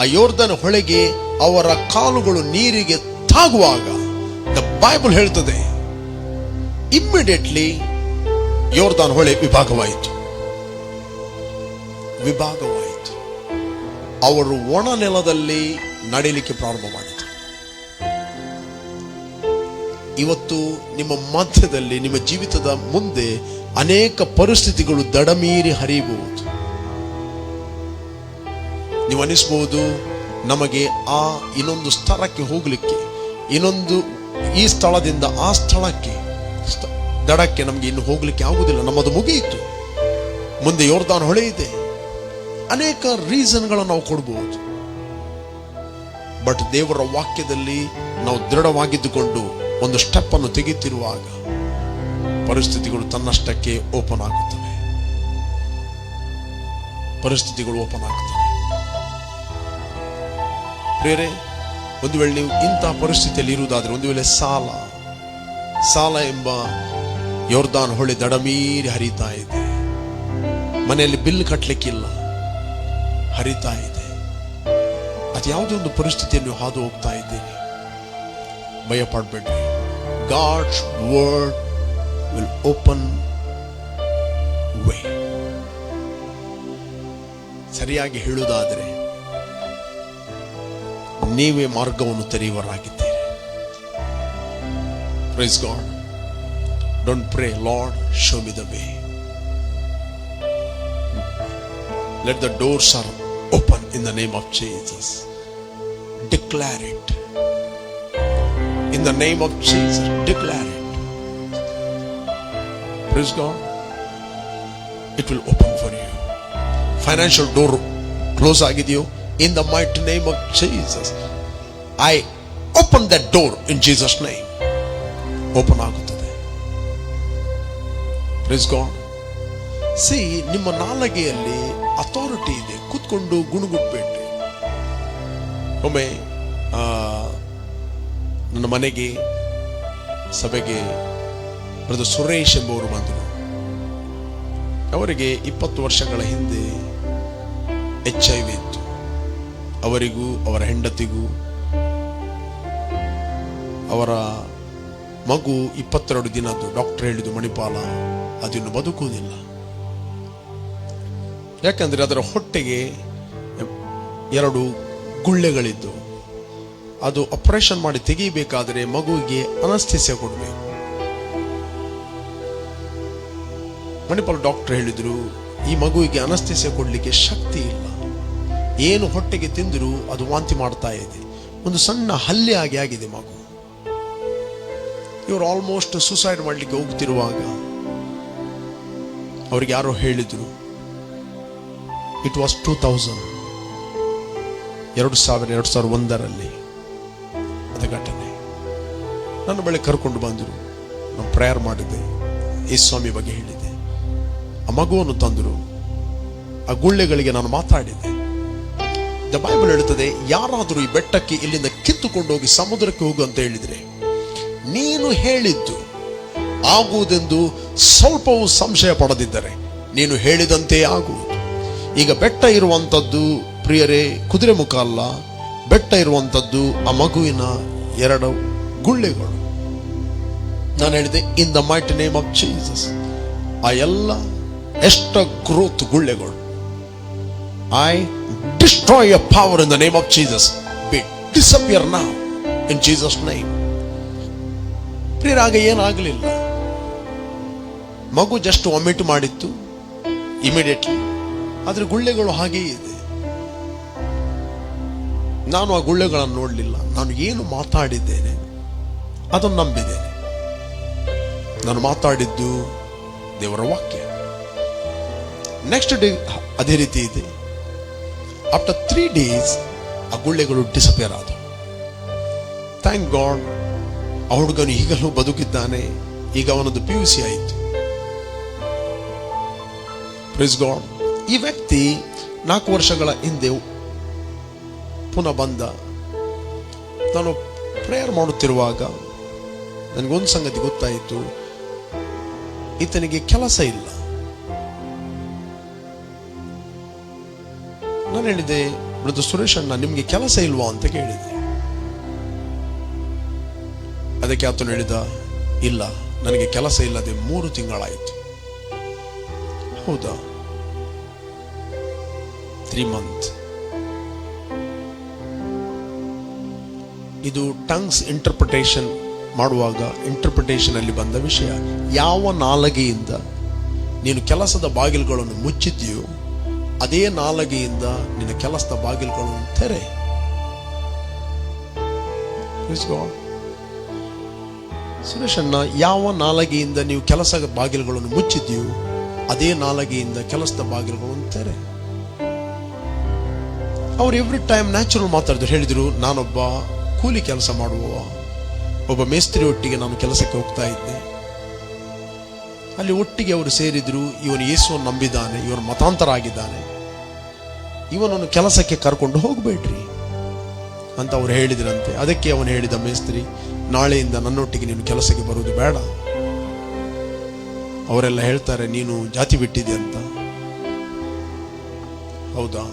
ಆ ಯೋರ್ದನ್ ಹೊಳೆಗೆ ಅವರ ಕಾಲುಗಳು ನೀರಿಗೆ ತಾಗುವಾಗ ದ ಬೈಬಲ್ ಹೇಳ್ತದೆ, ಇಮ್ಮಿಡಿಯೇಟ್ಲಿ ಯೋರ್ದಾನ್ ಹೊಳೆ ವಿಭಾಗವಾಯಿತು. ಅವರು ಒಣ ನೆಲದಲ್ಲಿ ನಡೆಯಲಿಕ್ಕೆ ಪ್ರಾರಂಭ ಮಾಡಿದರು. ಇವತ್ತು ನಿಮ್ಮ ಮಧ್ಯದಲ್ಲಿ, ನಿಮ್ಮ ಜೀವಿತದ ಮುಂದೆ ಅನೇಕ ಪರಿಸ್ಥಿತಿಗಳು ದಡಮೀರಿ ಹರಿಯಬಹುದು. ನೀವು ಅನಿಸಬಹುದು, ನಮಗೆ ಇನ್ನೊಂದು ಸ್ಥಳಕ್ಕೆ ಹೋಗ್ಲಿಕ್ಕೆ, ಈ ಸ್ಥಳದಿಂದ ಆ ಸ್ಥಳಕ್ಕೆ, ದಡಕ್ಕೆ ನಮಗೆ ಇನ್ನು ಹೋಗ್ಲಿಕ್ಕೆ ಆಗುದಿಲ್ಲ, ನಮ್ಮದು ಮುಗಿಯಿತು, ಮುಂದೆ ಯೋರ್ದಾನ್ ಹೊಳೆ ಇದೆ. ಅನೇಕ ರೀಸನ್ಗಳನ್ನು ನಾವು ಕೊಡಬಹುದು. ಬಟ್ ದೇವರ ವಾಕ್ಯದಲ್ಲಿ ನಾವು ದೃಢವಾಗಿದ್ದುಕೊಂಡು ಒಂದು ಸ್ಟೆಪ್ ಅನ್ನು ತೆಗೆಯುತ್ತಿರುವಾಗ ಪರಿಸ್ಥಿತಿಗಳು ತನ್ನಷ್ಟಕ್ಕೆ ಓಪನ್ ಆಗುತ್ತವೆ. ಪ್ರಿಯರೇ, ಒಂದು ವೇಳೆ ನೀವು ಇಂತಹ ಪರಿಸ್ಥಿತಿಯಲ್ಲಿ ಇರುವುದಾದ್ರೆ, ಒಂದು ವೇಳೆ ಸಾಲ ಎಂಬ ಯೋರ್ದಾನ್ ಹೊಳೆ ದಡಮೀರಿ ಹರಿತಾ ಇದೆ, ಮನೆಯಲ್ಲಿ ಬಿಲ್ ಕಟ್ಟಲಿಕ್ಕಿಲ್ಲ, ಹರಿತಾ ಇದೆ, ಅದು ಯಾವುದೋ ಒಂದು ಪರಿಸ್ಥಿತಿಯನ್ನು ಹಾದು ಹೋಗ್ತಾ ಇದ್ದೀರಿ, ಭಯ ಪಡಬೇಡ್ರಿ. God's word will open way. ಸರಿಯಾಗಿ ಹೇಳುವುದಾದರೆ ನೀವೇ ಮಾರ್ಗವನ್ನು ತೆರೆಯುವರಾಗಿದ್ದೀರಿ. Praise God. Don't pray, Lord show me the way. Let the doors are open in the name of Jesus. Declare it. In the name of Jesus, declare it. Praise God. It will open for you. Financial door close ಆಗಿದೆಯೋ? In the mighty name of Jesus, I open that door in Jesus' name. Open ಆಗುತ್ತದೆ. Praise God. ನಿಮ್ಮ ನಾಲಿಗೆಯಲ್ಲಿ authority ಇದೆ. ಕೂತ್ಕೊಂಡು ಗುಣಗುಟ್ಬೇಡ್ರಿ. ಒಮ್ಮೆ ನನ್ನ ಮನೆಗೆ ಸಭೆಗೆ ಬ್ರದರ್ ಸುರೇಶ್ ಎಂಬುವರು ಬಂದರು. ಅವರಿಗೆ 20 ವರ್ಷಗಳ ಹಿಂದೆ HIV ಇತ್ತು. ಅವರಿಗೂ ಅವರ ಹೆಂಡತಿಗೂ ಅವರ ಮಗು 22 ದಿನದ್ದು. ಡಾಕ್ಟರ್ ಹೇಳಿದ್ದು, ಮಣಿಪಾಲ ಅದಿನ್ನು ಬದುಕುವುದಿಲ್ಲ. ಯಾಕಂದ್ರೆ ಅದರ ಹೊಟ್ಟೆಗೆ 2 ಗುಳ್ಳೆಗಳಿದ್ದು. ಅದು ಆಪರೇಷನ್ ಮಾಡಿ ತೆಗಿಬೇಕಾದರೆ ಮಗುವಿಗೆ ಅನಸ್ಥಿಸಿಯಾ ಕೊಡಬೇಕು. ಮಣಿಪಾಲ್ ಡಾಕ್ಟರ್ ಹೇಳಿದ್ರು, ಈ ಮಗುವಿಗೆ ಅನಸ್ಥಿಸಿಯಾ ಕೊಡ್ಲಿಕ್ಕೆ ಶಕ್ತಿ ಇಲ್ಲ. ಏನು ಹೊಟ್ಟೆಗೆ ತಿಂದರೂ ಅದು ವಾಂತಿ ಮಾಡ್ತಾ ಇದೆ. ಒಂದು ಸಣ್ಣ ಹಲ್ಲೆ ಆಗಿದೆ ಮಗು. ಇವರು ಆಲ್ಮೋಸ್ಟ್ ಸೂಸೈಡ್ ಮಾಡಲಿಕ್ಕೆ ಹೋಗ್ತಿರುವಾಗ ಅವ್ರಿಗೆ ಯಾರೋ ಹೇಳಿದ್ರು, ಇಟ್ ವಾಸ್ 2001ರಲ್ಲಿ ಅದ ಘಟನೆ. ನನ್ನ ಬಳಿ ಕರ್ಕೊಂಡು ಬಂದರು. ನಾನು ಪ್ರೇಯರ್ ಮಾಡಿದೆ, ಯೇಸು ಸ್ವಾಮಿ ಬಗ್ಗೆ ಹೇಳಿದೆ. ಆ ಮಗುವನ್ನು ತಂದರು. ಆ ಗುಳ್ಳೆಗಳಿಗೆ ನಾನು ಮಾತಾಡಿದೆ. ದ ಬೈಬಲ್ ಹೇಳುತ್ತದೆ, ಯಾರಾದರೂ ಈ ಬೆಟ್ಟಕ್ಕೆ ಇಲ್ಲಿಂದ ಕಿತ್ತುಕೊಂಡು ಹೋಗಿ ಸಮುದ್ರಕ್ಕೆ ಹೋಗು ಅಂತ ಹೇಳಿದ್ರೆ, ನೀನು ಹೇಳಿದ್ದು ಆಗುವುದೆಂದು ಸ್ವಲ್ಪವೂ ಸಂಶಯ ಪಡದಿದ್ದರೆ ನೀನು ಹೇಳಿದಂತೆ ಆಗುವುದು. ಈಗ ಬೆಟ್ಟ ಇರುವಂಥದ್ದು ಪ್ರಿಯರೇ ಕುದುರೆ ಮುಖ ಅಲ್ಲ, ಬೆಟ್ಟ ಇರುವಂಥದ್ದು ಆ ಮಗುವಿನ 2 ಗುಳ್ಳೆಗಳು. ನಾನು ಹೇಳಿದೆ, in the mighty name of Jesus, ಆ ಎಲ್ಲ ಎಷ್ಟ ಗ್ರೋತ್ ಗುಳ್ಳೆಗಳು, I destroy your power in the name of Jesus. Be disappear now in Jesus name. ಪ್ರಿಯರಾಗ ಏನಾಗಲಿಲ್ಲ. ಮಗು ಜಸ್ಟ್ ವಾಮಿಟ್ ಮಾಡಿತ್ತು ಇಮಿಡಿಯೇಟ್ಲಿ, ಆದ್ರೆ ಗುಳ್ಳೆಗಳು ಹಾಗೆಯೇ ಇದೆ. ನಾನು ಆ ಗುಳ್ಳೆಗಳನ್ನು ನೋಡಲಿಲ್ಲ. ನಾನು ಏನು ಮಾತಾಡಿದ್ದೇನೆ ಅದನ್ನು ನಂಬಿದ್ದೇನೆ. ನಾನು ಮಾತಾಡಿದ್ದು ದೇವರ ವಾಕ್ಯ. ನೆಕ್ಸ್ಟ್ ಡೇ ಅದೇ ರೀತಿ ಇದೆ. ಆಫ್ಟರ್ 3 days ಆ ಗುಳ್ಳೆಗಳು ಡಿಸಪಿಯರ್ ಆದವು. ಥ್ಯಾಂಕ್ ಗಾಡ್, ಆ ಹುಡುಗನು ಈಗಲೂ ಬದುಕಿದ್ದಾನೆ. ಈಗ ಅವನದು PUC ಆಯಿತು. Praise God. ಈ ವ್ಯಕ್ತಿ 4 ವರ್ಷಗಳ ಹಿಂದೆ ಪುನಃ ಬಂದ. ನಾನು ಪ್ರೇಯರ್ ಮಾಡುತ್ತಿರುವಾಗ ನನಗೊಂದು ಸಂಗತಿ ಗೊತ್ತಾಯಿತು, ಈತನಿಗೆ ಕೆಲಸ ಇಲ್ಲ. ನಾನು ಹೇಳಿದೆ, ಬ್ರದರ್ ಸುರೇಶ್ ಅಣ್ಣ, ನಿಮ್ಗೆ ಕೆಲಸ ಇಲ್ವಾ ಅಂತ ಕೇಳಿದೆ. ಅದಕ್ಕೆ ಆತನು ಹೇಳಿದ, ಇಲ್ಲ, ನನಗೆ ಕೆಲಸ ಇಲ್ಲದೆ 3 ತಿಂಗಳಾಯಿತು. ಹೌದಾ? 3 months. ಇದು ಟಂಗ್ಸ್ ಇಂಟರ್ಪ್ರಿಟೇಷನ್ ಮಾಡುವಾಗ ಇಂಟರ್ಪ್ರಿಟೇಷನ್ ಅಲ್ಲಿ ಬಂದ ವಿಷಯ. ಯಾವ ನಾಲಗೆಯಿಂದ ನೀನು ಕೆಲಸದ ಬಾಗಿಲುಗಳನ್ನು ಮುಚ್ಚಿದ್ಯೋ ಅದೇ ನಾಲಗೆಯಿಂದ ನಿನ್ನ ಕೆಲಸದ ಬಾಗಿಲುಗಳನ್ನು ತೆರೆ. ಸುರೇಶಣ್ಣ, ಯಾವ ನಾಲಗೆಯಿಂದ ನೀವು ಕೆಲಸದ ಬಾಗಿಲುಗಳನ್ನು ಮುಚ್ಚಿದ್ಯೋ ಅದೇ ನಾಲಗೆಯಿಂದ ಕೆಲಸದ ಬಾಗಿಲುಗಳನ್ನು ತೆರೆ. ಅವ್ರು ಎವ್ರಿ ಟೈಮ್ ನ್ಯಾಚುರಲ್ ಮಾತಾಡಿದ್ರು. ಹೇಳಿದ್ರು, ನಾನೊಬ್ಬ ಕೂಲಿ ಕೆಲಸ ಮಾಡುವ ಒಬ್ಬ ಮೇಸ್ತ್ರಿ ಒಟ್ಟಿಗೆ ನಾನು ಕೆಲಸಕ್ಕೆ ಹೋಗ್ತಾ ಇದ್ದೆ. ಅಲ್ಲಿ ಒಟ್ಟಿಗೆ ಅವರು ಸೇರಿದ್ರು. ಇವನು ಯೇಸುವನ್ನು ನಂಬಿದ್ದಾನೆ, ಇವನು ಮತಾಂತರ ಆಗಿದ್ದಾನೆ, ಇವನನ್ನು ಕೆಲಸಕ್ಕೆ ಕರ್ಕೊಂಡು ಹೋಗ್ಬೇಡ್ರಿ ಅಂತ ಅವ್ರು ಹೇಳಿದ್ರಂತೆ. ಅದಕ್ಕೆ ಅವನು ಹೇಳಿದ, ಮೇಸ್ತ್ರಿ, ನಾಳೆಯಿಂದ ನನ್ನೊಟ್ಟಿಗೆ ನೀನು ಕೆಲಸಕ್ಕೆ ಬರುವುದು ಬೇಡ. ಅವರೆಲ್ಲ ಹೇಳ್ತಾರೆ ನೀನು ಜಾತಿ ಬಿಟ್ಟಿದೆ ಅಂತ. ಹೌದಾ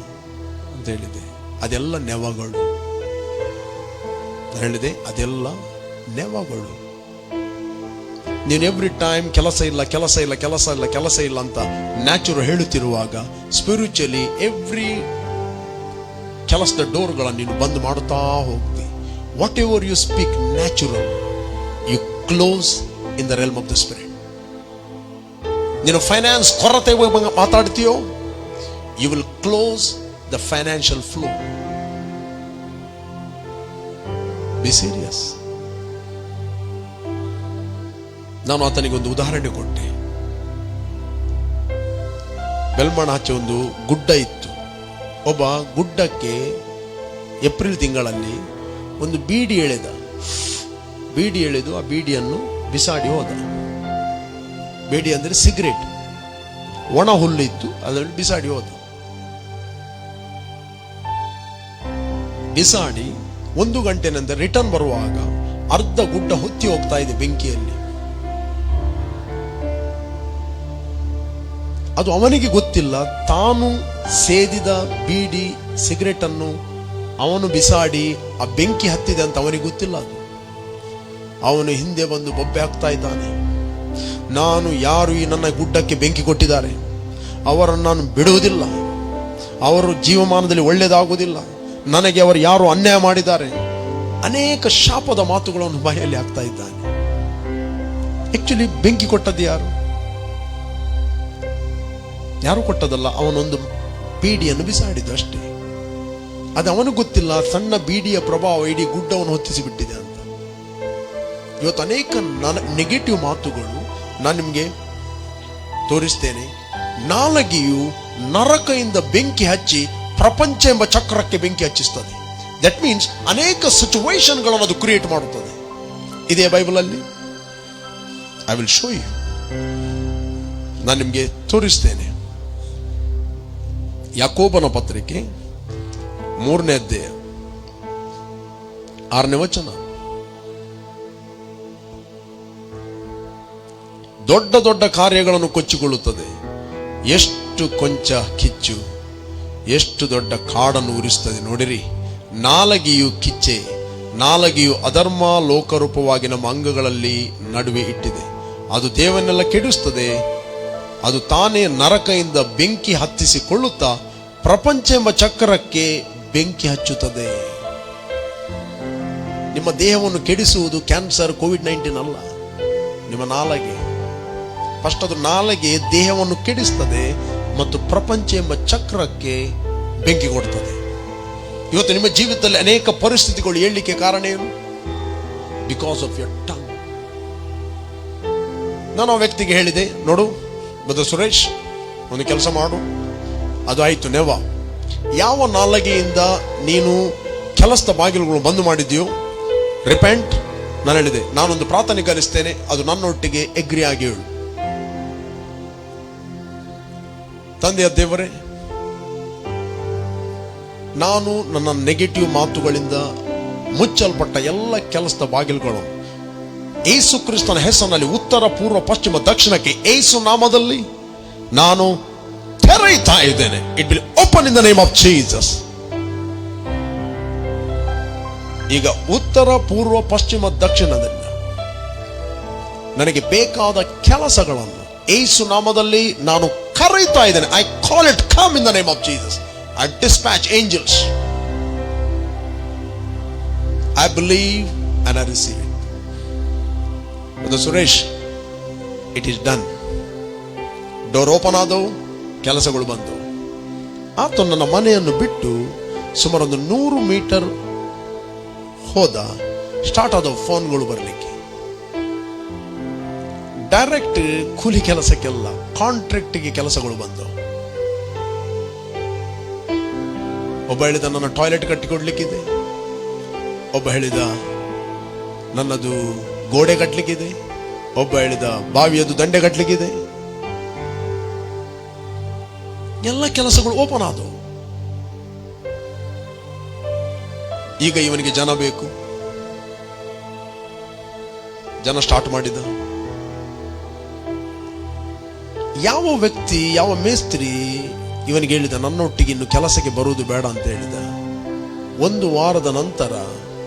ಅಂತ ಹೇಳಿದೆ. ಅದೆಲ್ಲ ನೆವಗಳು. ಹೇಳಿದೆ, ಅದೆಲ್ಲ ನೆವಗಳು. ನೀನು ಎವ್ರಿ ಟೈಮ್ ಕೆಲಸ ಇಲ್ಲ ಕೆಲಸ ಇಲ್ಲ ಕೆಲಸ ಇಲ್ಲ ಕೆಲಸ ಇಲ್ಲ ಅಂತ ನ್ಯಾಚುರಲ್ ಹೇಳುತ್ತಿರುವಾಗ ಸ್ಪಿರಿಚುವಲಿ ಎವ್ರಿ ಕೆಲಸದ ಡೋರ್ಗಳನ್ನು ನೀನು ಬಂದ್ ಮಾಡುತ್ತಾ ಹೋಗ್ತಿ. Whatever you speak natural, you close in the realm of the spirit. ನೀನು ಫೈನಾನ್ಸ್ ಕೊರತೆ ಮಾತಾಡ್ತೀಯೋ, you will close the financial flow. Be serious. ನಾನು ಆತನಿಗೆ ಒಂದು ಉದಾಹರಣೆ ಕೊಟ್ಟೆ. ಬೆಲ್ಮಣ ಆಚೆ ಒಂದು ಗುಡ್ಡ ಇತ್ತು. ಒಬ್ಬ ಗುಡ್ಡಕ್ಕೆ ಏಪ್ರಿಲ್ ತಿಂಗಳಲ್ಲಿ ಒಂದು ಬೀಡಿ ಎಳೆದ. ಬೀಡಿ ಎಳೆದು ಆ ಬೀಡಿಯನ್ನು ಬಿಸಾಡಿ ಹೋದ. ಬೀಡಿ ಅಂದ್ರೆ ಸಿಗರೇಟ್, ಒಣ ಹುಲ್ಲು ಇತ್ತು, ಅದರಲ್ಲಿ ಬಿಸಾಡಿ ಹೋದ. ಬಿಸಾಡಿ 1 ಗಂಟೆ ನಂತರ ರಿಟರ್ನ್ ಬರುವಾಗ ಅರ್ಧ ಗುಡ್ಡ ಹೊತ್ತಿ ಹೋಗ್ತಾ ಇದೆ ಬೆಂಕಿಯಲ್ಲಿ. ಅದು ಅವನಿಗೆ ಗೊತ್ತಿಲ್ಲ. ತಾನು ಸೇದಿದ ಬೀಡಿ ಸಿಗರೇಟ್ ಅನ್ನು ಅವನು ಬಿಸಾಡಿ ಆ ಬೆಂಕಿ ಹತ್ತಿದೆ ಅಂತ ಅವನಿಗೆ ಗೊತ್ತಿಲ್ಲ. ಅದು ಅವನು ಹಿಂದೆ ಬಂದು ಬೊಬ್ಬೆ ಹಾಕ್ತಾ ಇದ್ದಾನೆ. ನಾನು ಯಾರು ಈ ನನ್ನ ಗುಡ್ಡಕ್ಕೆ ಬೆಂಕಿ ಕೊಟ್ಟಿದ್ದಾರೆ ಅವರನ್ನು ನಾನು ಬಿಡುವುದಿಲ್ಲ. ಅವರು ಜೀವಮಾನದಲ್ಲಿ ಒಳ್ಳೆಯದಾಗುವುದಿಲ್ಲ. ನನಗೆ ಅವರು ಯಾರು ಅನ್ಯಾಯ ಮಾಡಿದ್ದಾರೆ ಅನೇಕ ಶಾಪದ ಮಾತುಗಳನ್ನು ಬಾಯಲ್ಲಿ ಹಾಕ್ತಾ ಇದ್ದಾನೆ. ಆಕ್ಚುಲಿ ಬೆಂಕಿ ಕೊಟ್ಟದ್ದು ಯಾರು? ಯಾರು ಕೊಟ್ಟದಲ್ಲ, ಅವನೊಂದು ಬೀಡಿಯನ್ನು ಬಿಸಾಡಿದ್ದು ಅಷ್ಟೇ. ಅದು ಅವನಿಗೆ ಗೊತ್ತಿಲ್ಲ, ಸಣ್ಣ ಬೀಡಿಯ ಪ್ರಭಾವ ಇಡೀ ಗುಡ್ಡವನ್ನು ಹೊತ್ತಿಸಿ ಬಿಟ್ಟಿದೆ ಅಂತ. ಇವತ್ತು ಅನೇಕ ನೆಗೆಟಿವ್ ಮಾತುಗಳು ನಾನು ನಿಮಗೆ ತೋರಿಸ್ತೇನೆ. ನಾಲಗೆಯು ನರಕದಿಂದ ಬೆಂಕಿ ಹಚ್ಚಿ ಪ್ರಪಂಚ ಎಂಬ ಚಕ್ರಕ್ಕೆ ಬೆಂಕಿ ಹಚ್ಚಿಸ್ತದೆ. ದಟ್ ಮೀನ್ಸ್ ಅನೇಕ ಸಿಚುವೇಶನ್ಗಳನ್ನು ಅದು ಕ್ರಿಯೇಟ್ ಮಾಡುತ್ತದೆ. ಇದೇ ಬೈಬಲ್ ಅಲ್ಲಿ. I will show you. ನಾನು ನಿಮಗೆ ತೋರಿಸ್ತೇನೆ. ಯಾಕೋಬನ ಪತ್ರಿಕೆ 3ನೇ ಅಧ್ಯಾಯ 6ನೇ ವಚನ. ದೊಡ್ಡ ದೊಡ್ಡ ಕಾರ್ಯಗಳನ್ನು ಕೊಚ್ಚಿಕೊಳ್ಳುತ್ತದೆ, ಎಷ್ಟು ಕೊಂಚ ಕಿಚ್ಚು ಎಷ್ಟು ದೊಡ್ಡ ಕಾಡನ್ನು ಉರಿಸುತ್ತದೆ. ನೋಡಿರಿ, ನಾಲಗೆಯು ಕಿಚ್ಚೆ, ನಾಲಗೆಯು ಅಧರ್ಮ ಲೋಕರೂಪವಾಗಿ ನಮ್ಮ ಅಂಗಗಳಲ್ಲಿ ನಡುವೆ ಇಟ್ಟಿದೆ. ಅದು ದೇವನ್ನೆಲ್ಲ ಕೆಡಿಸ್ತದೆ. ಅದು ತಾನೇ ನರಕದಿಂದ ಬೆಂಕಿ ಹತ್ತಿಸಿಕೊಳ್ಳುತ್ತಾ ಪ್ರಪಂಚ ಎಂಬ ಚಕ್ರಕ್ಕೆ ಬೆಂಕಿ ಹಚ್ಚುತ್ತದೆ. ನಿಮ್ಮ ದೇಹವನ್ನು ಕೆಡಿಸುವುದು ಕ್ಯಾನ್ಸರ್, ಕೋವಿಡ್-19 ಅಲ್ಲ, ನಿಮ್ಮ ನಾಲಗೆ. ಫಸ್ಟ್ ಅದು ನಾಲಗೆ ದೇಹವನ್ನು ಕೆಡಿಸ್ತದೆ ಮತ್ತು ಪ್ರಪಂಚ ಎಂಬ ಚಕ್ರಕ್ಕೆ ಬೆಂಕಿ ಕೊಡ್ತದೆ. ಇವತ್ತು ನಿಮ್ಮ ಜೀವಿತದಲ್ಲಿ ಅನೇಕ ಪರಿಸ್ಥಿತಿಗಳು ಏಳಲಿಕ್ಕೆ ಕಾರಣ ಏನು? Because of your tongue. ನಾನು ಆ ವ್ಯಕ್ತಿಗೆ ಹೇಳಿದೆ, ನೋಡು ಬ್ರದರ್ ಸುರೇಶ್, ಒಂದು ಕೆಲಸ ಮಾಡು. ಅದು ಆಯ್ತು. ಯಾವ ನಾಲಗೆಯಿಂದ ನೀನು ಕೆಲಸದ ಬಾಗಿಲುಗಳು ಬಂದು ಮಾಡಿದ್ಯೋ, ರಿಪೆಂಟ್. ನಾನು ಹೇಳಿದೆ, ನಾನೊಂದು ಪ್ರಾರ್ಥನೆ ಕಲಿಸ್ತೇನೆ, ಅದು ನನ್ನೊಟ್ಟಿಗೆ ಎಗ್ರಿ ಆಗಿ ಹೇಳು. ತಂದೆಯ ದೇವರೇ, ನಾನು ನನ್ನ ನೆಗೆಟಿವ್ ಮಾತುಗಳಿಂದ ಮುಚ್ಚಲ್ಪಟ್ಟ ಎಲ್ಲ ಕೆಲಸದ ಬಾಗಿಲುಗಳು ಯೇಸು ಕ್ರಿಸ್ತನ ಹೆಸರಿನಲ್ಲಿ ಉತ್ತರ, ಪೂರ್ವ, ಪಶ್ಚಿಮ, ದಕ್ಷಿಣಕ್ಕೆ ಯೇಸು ನಾಮದಲ್ಲಿ ನಾನು ತೆರೆಯುತ್ತಾ ಇದ್ದೇನೆ. It will open in the name of Jesus. ಈಗ ಉತ್ತರ, ಪೂರ್ವ, ಪಶ್ಚಿಮ, ದಕ್ಷಿಣದಿಂದ ನನಗೆ ಬೇಕಾದ ಕೆಲಸಗಳನ್ನು ಯೇಸು ನಾಮದಲ್ಲಿ ನಾನು ಕರೆಯುತ್ತಾ ಇದ್ದೇನೆ. I call it come in the name of Jesus. I dispatch angels. I believe and I receive it. Brother Suresh, it is done. Door open ಆದವು, ಕೆಲಸಗಳು ಬಂದವು. ಆತ ನನ್ನ ಮನೆಯನ್ನು ಬಿಟ್ಟು ಸುಮಾರು 100 ಮೀಟರ್ ಹೋದ. ಸ್ಟಾರ್ಟ್ ಆದವು ಫೋನ್ಗಳು ಬರಲಿಕ್ಕೆ. ಡೈರೆಕ್ಟ್ ಕೂಲಿ ಕೆಲಸಕ್ಕೆಲ್ಲ ಕಾಂಟ್ರಾಕ್ಟ್ಗೆ ಕೆಲಸಗಳು ಬಂದವು. ಒಬ್ಬ ಹೇಳಿದ ನನ್ನ ಟಾಯ್ಲೆಟ್ ಕಟ್ಟಿಕೊಡ್ಲಿಕ್ಕಿದೆ, ಒಬ್ಬ ಹೇಳಿದ ನನ್ನದು ಗೋಡೆ ಕಟ್ಟಲಿಕ್ಕಿದೆ, ಒಬ್ಬ ಹೇಳಿದ ಬಾವಿಯದು ದಂಡೆ ಕಟ್ಟಲಿಕ್ಕಿದೆ. ಎಲ್ಲ ಕೆಲಸಗಳು ಓಪನ್ ಆದವು. ಈಗ ಇವನಿಗೆ ಜನ ಬೇಕು. ಜನ ಸ್ಟಾರ್ಟ್ ಮಾಡಿದ. ಯಾವ ವ್ಯಕ್ತಿ, ಯಾವ ಮೇಸ್ತ್ರಿ ಇವನಿಗೆ ಹೇಳಿದ ನನ್ನೊಟ್ಟಿಗೆ ಇನ್ನು ಕೆಲಸಕ್ಕೆ ಬರುವುದು ಬೇಡ ಅಂತ ಹೇಳಿದ. 1 ವಾರದ ನಂತರ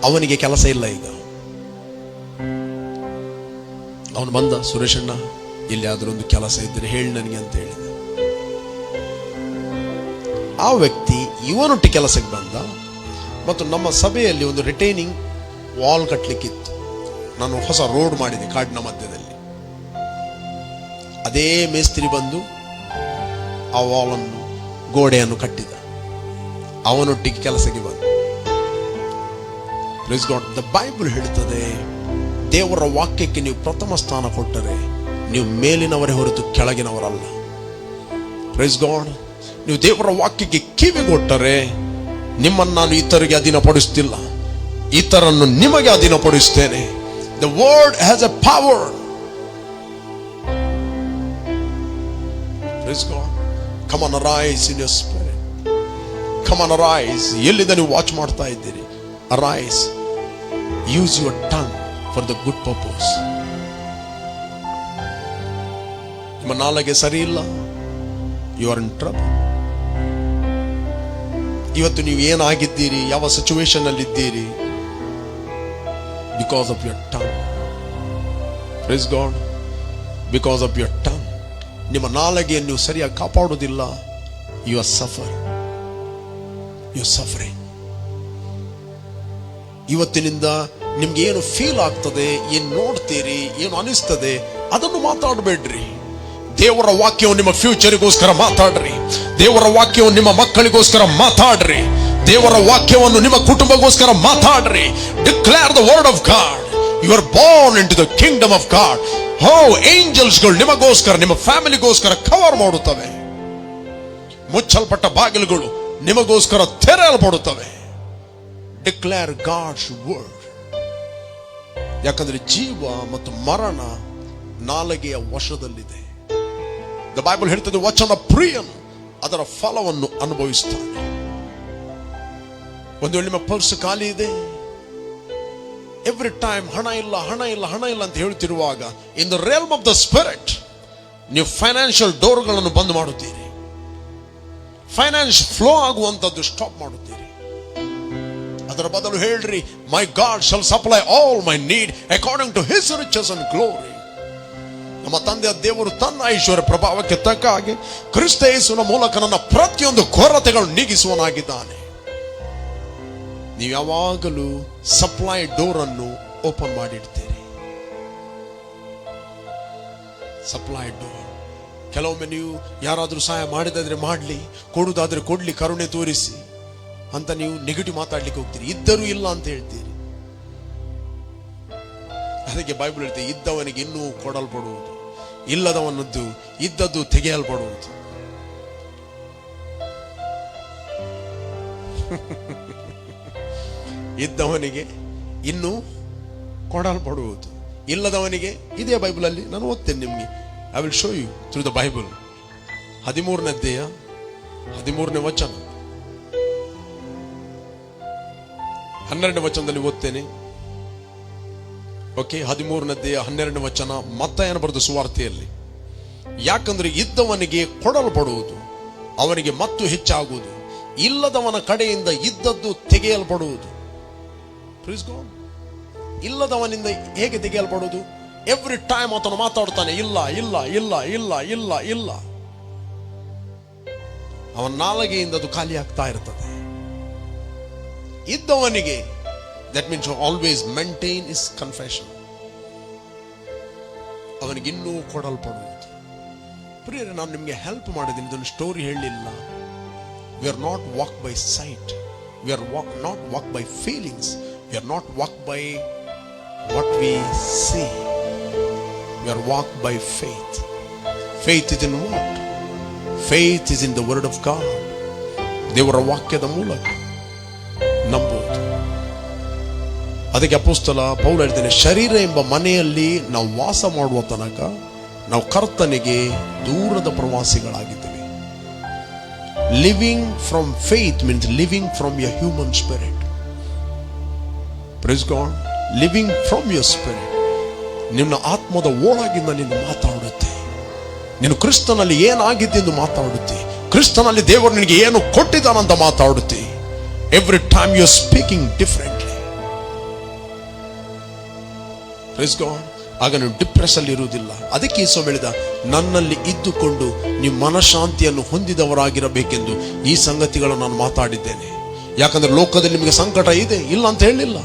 ಅವನಿಗೆ ಕೆಲಸ ಇಲ್ಲ. ಈಗ ಅವನು ಬಂದ, ಸುರೇಶಣ್ಣ ಇಲ್ಲಿ ಆದ್ರೂ ಒಂದು ಕೆಲಸ ಇದ್ರೆ ಹೇಳಿ ನನಗೆ ಅಂತ ಹೇಳಿದ. ಆ ವ್ಯಕ್ತಿ ಇವನೊಟ್ಟಿಗೆ ಕೆಲಸಕ್ಕೆ ಬಂದ. ಮತ್ತು ನಮ್ಮ ಸಭೆಯಲ್ಲಿ ಒಂದು ರಿಟೈನಿಂಗ್ ವಾಲ್ ಕಟ್ಟಲಿಕ್ಕಿತ್ತು. ನಾನು ಹೊಸ ರೋಡ್ ಮಾಡಿದೆ ಕಾಡಿನ ಮಧ್ಯದಲ್ಲಿ. ಅದೇ ಮೇಸ್ತ್ರಿ ಬಂದು ಆ ವಾಲನ್ನು, ಗೋಡೆಯನ್ನು ಕಟ್ಟಿದ. ಅವನೊಟ್ಟಿಗೆ ಕೆಲಸಕ್ಕೆ ಬಂದ. Praise God. ದ ಬೈಬಲ್ ಹೇಳುತ್ತದೆ, ದೇವರ ವಾಕ್ಯಕ್ಕೆ ನೀವು ಪ್ರಥಮ ಸ್ಥಾನ ಕೊಟ್ಟರೆ ನೀವು ಮೇಲಿನವರೇ ಹೊರತು ಕೆಳಗಿನವರಲ್ಲ. Praise God. ನೀವು ದೇವರ ವಾಕ್ಯಕ್ಕೆ ಕಿವಿ ಕೊಟ್ಟರೆ ನಿಮ್ಮನ್ನು ನಾನು ಇತರಿಗೆ ಅಧೀನಪಡಿಸುತ್ತಿಲ್ಲ, ಇತರನ್ನು ನಿಮಗೆ ಅಧೀನಪಡಿಸುತ್ತೇನೆ. The word has a power. Praise God. Come on, arise in your spirit. Come on, arise. ಎಲ್ಲಿಂದ ನೀವು ವಾಚ್ ಮಾಡ್ತಾ ಇದ್ದೀರಿ? Arise. Use your tongue for the good purpose. ನಿಮ್ಮ ನಾಲಿಗೆ ಸರಿ ಇಲ್ಲ, you are in trouble. ಇವತ್ತು ನೀವು ಏನಾಗಿದ್ದೀರಿ, ಯಾವ ಸಿಚುವೇಶನ್ ಅಲ್ಲಿ ಇದ್ದೀರಿ? Because of your tongue. Praise God. Because of your tongue. ನಿಮ್ಮ ನಾಲಿಗೆಯನ್ನು ನೀವು ಸರಿಯಾಗಿ ಕಾಪಾಡುವುದಿಲ್ಲ. You are suffering. ಇವತ್ತಿನಿಂದ ನಿಮ್ಗೆ ಏನು ಫೀಲ್ ಆಗ್ತದೆ, ಏನು ನೋಡ್ತೀರಿ, ಏನು ಅನಿಸ್ತದೆ, ಅದನ್ನು ಮಾತಾಡಬೇಡ್ರಿ. ದೇವರ ವಾಕ್ಯವು ನಿಮ್ಮ ಫ್ಯೂಚರಿಗೋಸ್ಕರ ಮಾತಾಡ್ರಿ. ದೇವರ ವಾಕ್ಯವು ನಿಮ್ಮ ಮಕ್ಕಳಿಗೋಸ್ಕರ ಮಾತಾಡ್ರಿ. ದೇವರ ವಾಕ್ಯವನ್ನು ನಿಮ್ಮ ಕುಟುಂಬಗೋಸ್ಕರ ಮಾತಾಡ್ರಿ. Declare the word of God. You are born into the kingdom of God. ಏಂಜಲ್ಸ್ಗಳು ನಿಮಗೋಸ್ಕರ, ನಿಮ್ಮ ಫ್ಯಾಮಿಲಿಗೋಸ್ಕರ ಕವರ್ ಮಾಡುತ್ತವೆ. ಮುಚ್ಚಲ್ಪಟ್ಟ ಬಾಗಿಲುಗಳು ನಿಮಗೋಸ್ಕರ ತೆರೆಯಲ್ಪಡುತ್ತವೆ. Declare God's word. ಯಾಕಂದ್ರೆ ಜೀವ ಮತ್ತು ಮರಣ ನಾಲಿಗೆಯ ವಶದಲ್ಲಿದೆ. ದ ಬೈಬಲ್ ಹೇಳ್ತದೆ, ವಚನ ಪ್ರಿಯನು ಅದರ ಫಲವನ್ನು ಅನುಭವಿಸ್ತಾನೆ. ಒಂದು ವೇಳೆ ನಿಮ್ಮ ಪರ್ಸ್ ಖಾಲಿ ಇದೆ, ಎವ್ರಿ ಟೈಮ್ ಹಣ ಇಲ್ಲ ಹಣ ಇಲ್ಲ ಹಣ ಇಲ್ಲ ಅಂತ ಹೇಳ್ತಿರುವಾಗ, in the realm of the spirit ನೀವು ಫೈನಾನ್ಷಿಯಲ್ ಡೋರ್ಗಳನ್ನು ಬಂದ್ ಮಾಡುತ್ತೀರಿ. ಫೈನಾನ್ಸ್ ಫ್ಲೋ ಆಗುವಂತದ್ದು ಸ್ಟಾಪ್ ಮಾಡುತ್ತೀರಿ. ಅದರ ಬದಲು ಹೇಳ್ರಿ, my God shall supply all my need according to his riches and glory. ನಮ್ಮ ತಂದೆಯ ದೇವರು ತನ್ನ ಐಶ್ವರ್ಯ ಪ್ರಭಾವಕ್ಕೆ ತಕ್ಕ ಹಾಗೆ ಕ್ರಿಸ್ತ ಯೇಸುವಿನ ಮೂಲಕ ನನ್ನ ಪ್ರತಿಯೊಂದು ಕೊರತೆಗಳು ನೀಗಿಸುವನಾಗಿದ್ದಾನೆ. ನೀವು ಯಾವಾಗಲೂ ಸಪ್ಲೈ ಡೋರ್ ಅನ್ನು ಓಪನ್ ಮಾಡಿಡ್ತೀರಿ. Supply door. ಕೆಲವೊಮ್ಮೆ ನೀವು ಯಾರಾದ್ರೂ ಸಹಾಯ ಮಾಡಿದಾದ್ರೆ ಮಾಡಲಿ, ಕೊಡುದಾದ್ರೆ ಕೊಡ್ಲಿ, ಕರುಣೆ ತೋರಿಸಿ ಅಂತ ನೀವು ನೆಗೆಟಿವ್ ಮಾತಾಡ್ಲಿಕ್ಕೆ ಹೋಗ್ತೀರಿ. ಇದ್ದರೂ ಇಲ್ಲ ಅಂತ ಹೇಳ್ತೀರಿ. ಅದಕ್ಕೆ ಬೈಬಲ್ ಹೇಳ್ತೀವಿ, ಇದ್ದವನಿಗೆ ಇನ್ನೂ ಕೊಡಲ್ಪಡುವುದು, ಇಲ್ಲದವನದ್ದು ಇದ್ದದ್ದು ತೆಗೆಯಲ್ಪಡುವುದು. ಇದ್ದವನಿಗೆ ಇನ್ನೂ ಕೊಡಲ್ಪಡುವುದು, ಇಲ್ಲದವನಿಗೆ. ಇದೇ ಬೈಬಲ್ ಅಲ್ಲಿ ನಾನು ಓದ್ತೇನೆ ನಿಮ್ಗೆ. I will show you through the Bible. 13ನೇ ಅಧ್ಯಾಯ 13ನೇ ವಚನ 12ನೇ ವಚನದಲ್ಲಿ ಓದ್ತೇನೆ. ಓಕೆ, 13ನೇ ಅಧ್ಯಾಯ 12ನೇ ವಚನ. ಮತ್ತಾಯನ ಬರೆದ ಸುವಾರ್ತೆಯಲ್ಲಿ, ಯಾಕಂದ್ರೆ ಇದ್ದವನಿಗೆ ಕೊಡಲ್ಪಡುವುದು, ಅವನಿಗೆ ಮತ್ತು ಹೆಚ್ಚಾಗುವುದು, ಇಲ್ಲದವನ ಕಡೆಯಿಂದ ಇದ್ದದ್ದು ತೆಗೆಯಲ್ಪಡುವುದು. ಇಲ್ಲದವನಿಂದ ಹೇಗೆ ತೆಗೆಯಲ್ಪಡುವುದು? ಎವ್ರಿ ಟೈಮ್ ಆತನು ಮಾತಾಡ್ತಾನೆ, ಇಲ್ಲ ಇಲ್ಲ ಇಲ್ಲ ಇಲ್ಲ ಇಲ್ಲ ಇಲ್ಲ. ಅವನ ನಾಲಿಗೆಯಿಂದ ಅದು ಖಾಲಿ ಆಗ್ತಾ ಇರ್ತದೆ. ಇದ್ದವನಿಗೆ, that means always maintain his confession, ಅವನಿಗಿನ್ನೂ ಕೊಡಲ್ಪಡುವುದು. ಪ್ರಿಯರೇ, ನಾನು ನಿಮಗೆ ಹೆಲ್ಪ್ ಮಾಡಿದ್ದೀನಿ, ಇದೊಂದು ಸ್ಟೋರಿ ಹೇಳಲಿಲ್ಲ. we are not walked by sight, we are not walked by feelings, we are not walked by what we see, we are walked by faith. Faith is in what? Faith is in the word of God. ದೇವರ ವಾಕ್ಯದ ಮೂಲಕ ನಂಬುವುದು. ಅದಕ್ಕೆ ಅಪೊಸ್ತಲ ಪೌಲ ಹೇಳ್ತಾನೆ, ಶರೀರ ಎಂಬ ಮನೆಯಲ್ಲಿ ನಾವು ವಾಸ ಮಾಡುವ ತನಕ ನಾವು ಕರ್ತನಿಗೆ ದೂರದ ಪ್ರವಾಸಿಗಳಾಗಿದ್ದೇವೆ. Living from faith means living from your human spirit. Praise God. Living from your spirit. ನಿನ್ನ ಆತ್ಮದ ಒಳಗಿಂದ ನೀನು ಮಾತಾಡುತ್ತೆ. ನೀನು ಕ್ರಿಸ್ತನಲ್ಲಿ ಏನಾಗಿದೆ ಎಂದು ಮಾತಾಡುತ್ತೆ. ಕ್ರಿಸ್ತನಲ್ಲಿ ದೇವರು ನಿನಗೆ ಏನು ಕೊಟ್ಟಿದ್ದಾನಂತ ಮಾತಾಡುತ್ತೆ. Every time you are speaking differently. Praise God. ಆಗ ನೀವು ಡಿಪ್ರೆಸ್ ಅಲ್ಲಿ ಇರುವುದಿಲ್ಲ. ಅದಕ್ಕೆ ಯೇಸು ಹೇಳಿದ, ನನ್ನಲ್ಲಿ ಇದ್ದುಕೊಂಡು ನೀವು ಮನಃಶಾಂತಿಯನ್ನು ಹೊಂದಿದವರಾಗಿರಬೇಕೆಂದು ಈ ಸಂಗತಿಗಳನ್ನು ನಾನು ಮಾತಾಡಿದ್ದೇನೆ. ಯಾಕಂದ್ರೆ ಲೋಕದಲ್ಲಿ ನಿಮಗೆ ಸಂಕಟ ಇದೆ, ಇಲ್ಲ ಅಂತ ಹೇಳಿಲ್ಲ.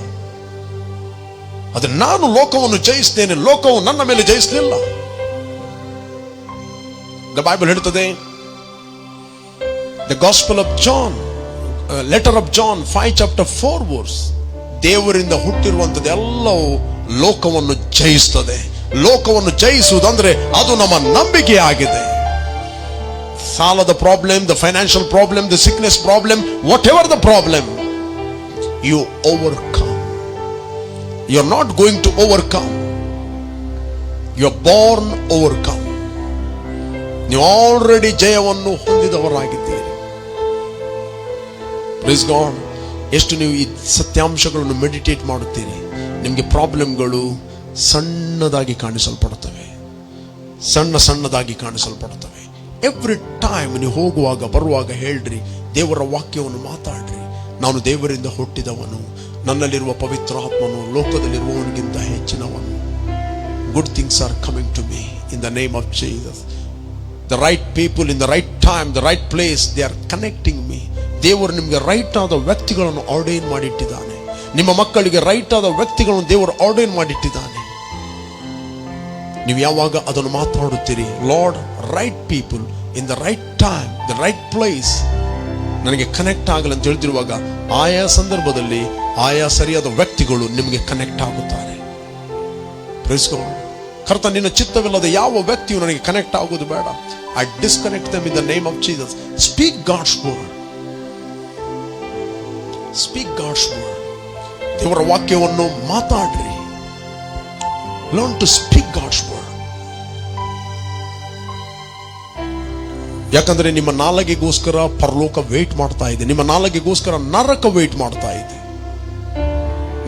ಆದರೆ ನಾನು ಲೋಕವನ್ನು ಜಯಿಸ್ತೇನೆ, ಲೋಕವು ನನ್ನ ಮೇಲೆ ಜಯಿಸಲಿಲ್ಲ. ದ ಬೈಬಲ್ ಹೇಳ್ತದೆ, the gospel of John, letter of John 5 chapter 4 verse, ದೇವರಿಂದ ಹುಟ್ಟಿರುವಂಥದ್ದು ಎಲ್ಲವೂ ಲೋಕವನ್ನು ಜಯಿಸ್ತದೆ. ಲೋಕವನ್ನು ಜಯಿಸುವುದಂದ್ರೆ ಅದು ನಮ್ಮ ನಂಬಿಕೆ ಆಗಿದೆ. ಸಾಲದ problem, the financial problem, the sickness problem, whatever the problem, you overcome. You are not going to overcome, you are born overcome. ನೀವು ಆಲ್ರೆಡಿ ಜಯವನ್ನು ಹೊಂದಿದವರಾಗಿದ್ದೀರಿ. Praise God. ಎಷ್ಟು ನೀವು ಈ ಸತ್ಯಾಂಶಗಳನ್ನು ಮೆಡಿಟೇಟ್ ಮಾಡುತ್ತೀರಿ, ನಿಮಗೆ ಪ್ರಾಬ್ಲಮ್ಗಳು ಸಣ್ಣದಾಗಿ ಕಾಣಿಸಲ್ಪಡುತ್ತವೆ, ಸಣ್ಣದಾಗಿ ಕಾಣಿಸಲ್ಪಡುತ್ತವೆ. ಎವ್ರಿ ಟೈಮ್ ನೀವು ಹೋಗುವಾಗ ಬರುವಾಗ ಹೇಳ್ರಿ, ದೇವರ ವಾಕ್ಯವನ್ನು ಮಾತಾಡ್ರಿ. ನಾನು ದೇವರಿಂದ ಹುಟ್ಟಿದವನು, ನನ್ನಲ್ಲಿರುವ ಪವಿತ್ರ ಆತ್ಮನು ಲೋಕದಲ್ಲಿರುವವನಿಗಿಂತ ಹೆಚ್ಚಿನವನು. Good things are coming to me in the name of Jesus. The right people in the right time, the right place, they are connecting me. ದೇವರು ನಿಮಗೆ ರೈಟ್ ಆದ ವ್ಯಕ್ತಿಗಳನ್ನು ಆರ್ಡೈನ್ ಮಾಡಿಟ್ಟಿದ್ದಾನೆ. ನಿಮ್ಮ ಮಕ್ಕಳಿಗೆ ರೈಟ್ ಆದ ವ್ಯಕ್ತಿಗಳನ್ನು ದೇವರು ಆರ್ಡರ್ ಮಾಡಿಟ್ಟಿದ್ದಾನೆ. ನೀವು ಯಾವಾಗ ಅದನ್ನು ಮಾತಾಡುತ್ತೀರಿ, Lord right people in the right time, the right place ನನಗೆ ಕನೆಕ್ಟ್ ಆಗಲ್ಲ ಅಂತ ಹೇಳ್ತಿರುವಾಗ, ಆಯಾ ಸಂದರ್ಭದಲ್ಲಿ ಆಯಾ ಸರಿಯಾದ ವ್ಯಕ್ತಿಗಳು ನಿಮಗೆ ಕನೆಕ್ಟ್ ಆಗುತ್ತಾರೆ. Praise God. ಕರ್ತ, ನಿನ್ನ ಚಿತ್ತವಿಲ್ಲದ ಯಾವ ವ್ಯಕ್ತಿಯು ನನಗೆ ಕನೆಕ್ಟ್ ಆಗೋದು ಬೇಡ. I disconnect them in the name of Jesus. Speak God's word. Speak God's word. ದೇವರ ವಾಕ್ಯವನ್ನು ಮಾತಾಡ್ರಿ. Learn to speak God's word. ಯಾಕಂದ್ರೆ ನಿಮ್ಮ ನಾಲಿಗೆಗೋಸ್ಕರ ಪರಲೋಕ ವೇಟ್ ಮಾಡ್ತಾ ಇದೆ, ನಿಮ್ಮ ನಾಲಿಗೆಗೋಸ್ಕರ ನರಕ ವೇಟ್ ಮಾಡ್ತಾ ಇದೆ.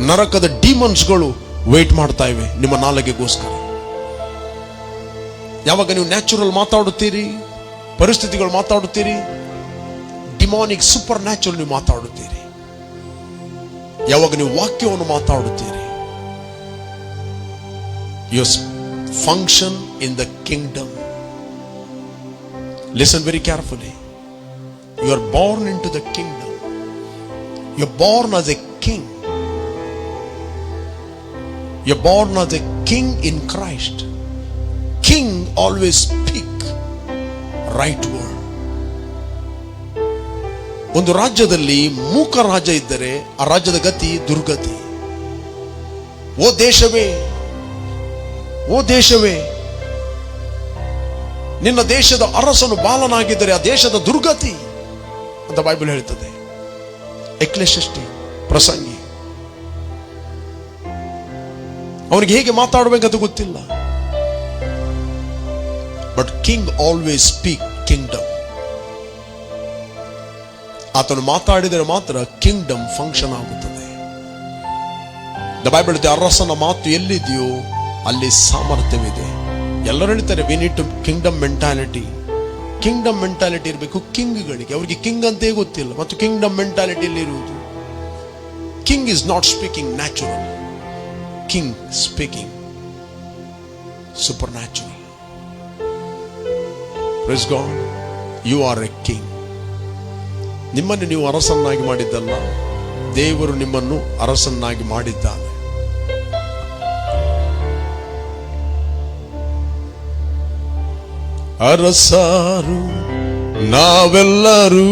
ನರಕದ ಡಿಮನ್ಸ್ಗಳು ವೇಟ್ ಮಾಡ್ತಾ ಇವೆ ನಿಮ್ಮ ನಾಲಿಗೆಗೋಸ್ಕರ. ಯಾವಾಗ ನೀವು ನ್ಯಾಚುರಲ್ ಮಾತಾಡುತ್ತೀರಿ, ಪರಿಸ್ಥಿತಿಗಳು ಮಾತಾಡುತ್ತೀರಿ, ಡಿಮಾನಿಕ್ ಸೂಪರ್ ನ್ಯಾಚುರಲ್ ನೀವು ಮಾತಾಡುತ್ತೀರಿ. ಯಾವಾಗ ನೀವು ವಾಕ್ಯವನ್ನು ಮಾತಾಡುತ್ತೀರಿ, you function in the kingdom. Listen very carefully. You are born into the kingdom. You are born as a king. You are born as a king in Christ. King always speak right word. ಒಂದು ರಾಜ್ಯದಲ್ಲಿ ಮೂಕ ರಾಜ ಇದ್ದರೆ ಆ ರಾಜ್ಯದ ಗತಿ ದುರ್ಗತಿ. ಓ ದೇಶವೇ, ಓ ದೇಶವೇ, ನಿನ್ನ ದೇಶದ ಅರಸನು ಬಾಲನಾಗಿದ್ದರೆ ಆ ದೇಶದ ದುರ್ಗತಿ ಅಂತ ಬೈಬಲ್ ಹೇಳ್ತದೆ. ಎಕ್ಲೆಸಿಯಾಸ್ಟಿ ಪ್ರಸಂಗಿ. ಅವನಿಗೆ ಹೇಗೆ ಮಾತಾಡಬೇಕಂತ ಗೊತ್ತಿಲ್ಲ. But king always speak kingdom. ಆತನು ಮಾತಾಡಿದರೆ ಮಾತ್ರ ಕಿಂಗ್ಡಮ್ ಫಂಕ್ಷನ್ ಆಗುತ್ತದೆ. ದ ಬೈಬಲ್ ಹೇಳ್ತದೆ, ಅರಸನ ಮಾತು ಎಲ್ಲಿದೆಯೋ ಅಲ್ಲಿ ಸಾಮರ್ಥ್ಯವಿದೆ. ಎಲ್ಲರೂ ಹೇಳ್ತಾರೆ, we need to kingdom mentality. Kingdom mentality ಇರಬೇಕು ಕಿಂಗ್ಗಳಿಗೆ. ಅವರಿಗೆ ಕಿಂಗ್ ಅಂತೇ ಗೊತ್ತಿಲ್ಲ ಮತ್ತು ಕಿಂಗ್ಡಮ್ ಮೆಂಟಾಲಿಟಿಯಲ್ಲಿ ಇರುವುದು. King is not speaking natural, king speaking supernatural. Praise God. You are a king. ನಿಮ್ಮನ್ನು ನೀವು ಅರಸನ್ನಾಗಿ ಮಾಡಿದ್ದಲ್ಲ, ದೇವರು ನಿಮ್ಮನ್ನು ಅರಸನ್ನಾಗಿ ಮಾಡಿದ್ದಾನೆ. ಅರಸಾರು ನಾವೆಲ್ಲರೂ,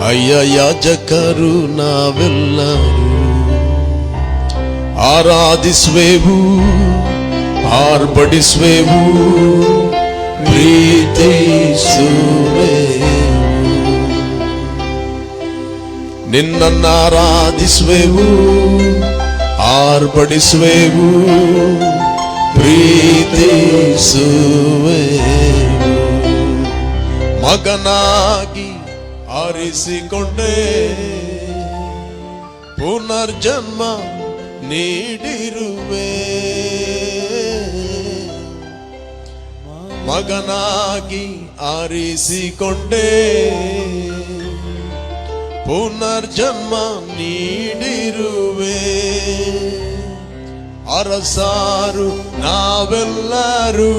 ಅಯ್ಯ ಯಾಜಕರು ನಾವೆಲ್ಲರೂ, ಆರಾಧಿಸುವೆವು, ಆರ್ಭಟಿಸುವೆವು, ಪ್ರೀತಿಸುವೆವು. ನಿನ್ನನ್ನು ಆರಾಧಿಸುವೆವು, ಆರ್ಭಟಿಸುವೆವು, ಪ್ರೀತಿಸುವೆವು. ಮಗನಾಗಿ ಆರಿಸಿಕೊಂಡೆ, ಪುನರ್ಜನ್ಮ ನೀಡಿರುವೆ. ಮಗನಾಗಿ ಆರಿಸಿಕೊಂಡೆ, ಪುನರ್ಜನ್ಮ ನೀಡಿರುವೆ. ಅರಸಾರು ನಾವೆಲ್ಲರೂ,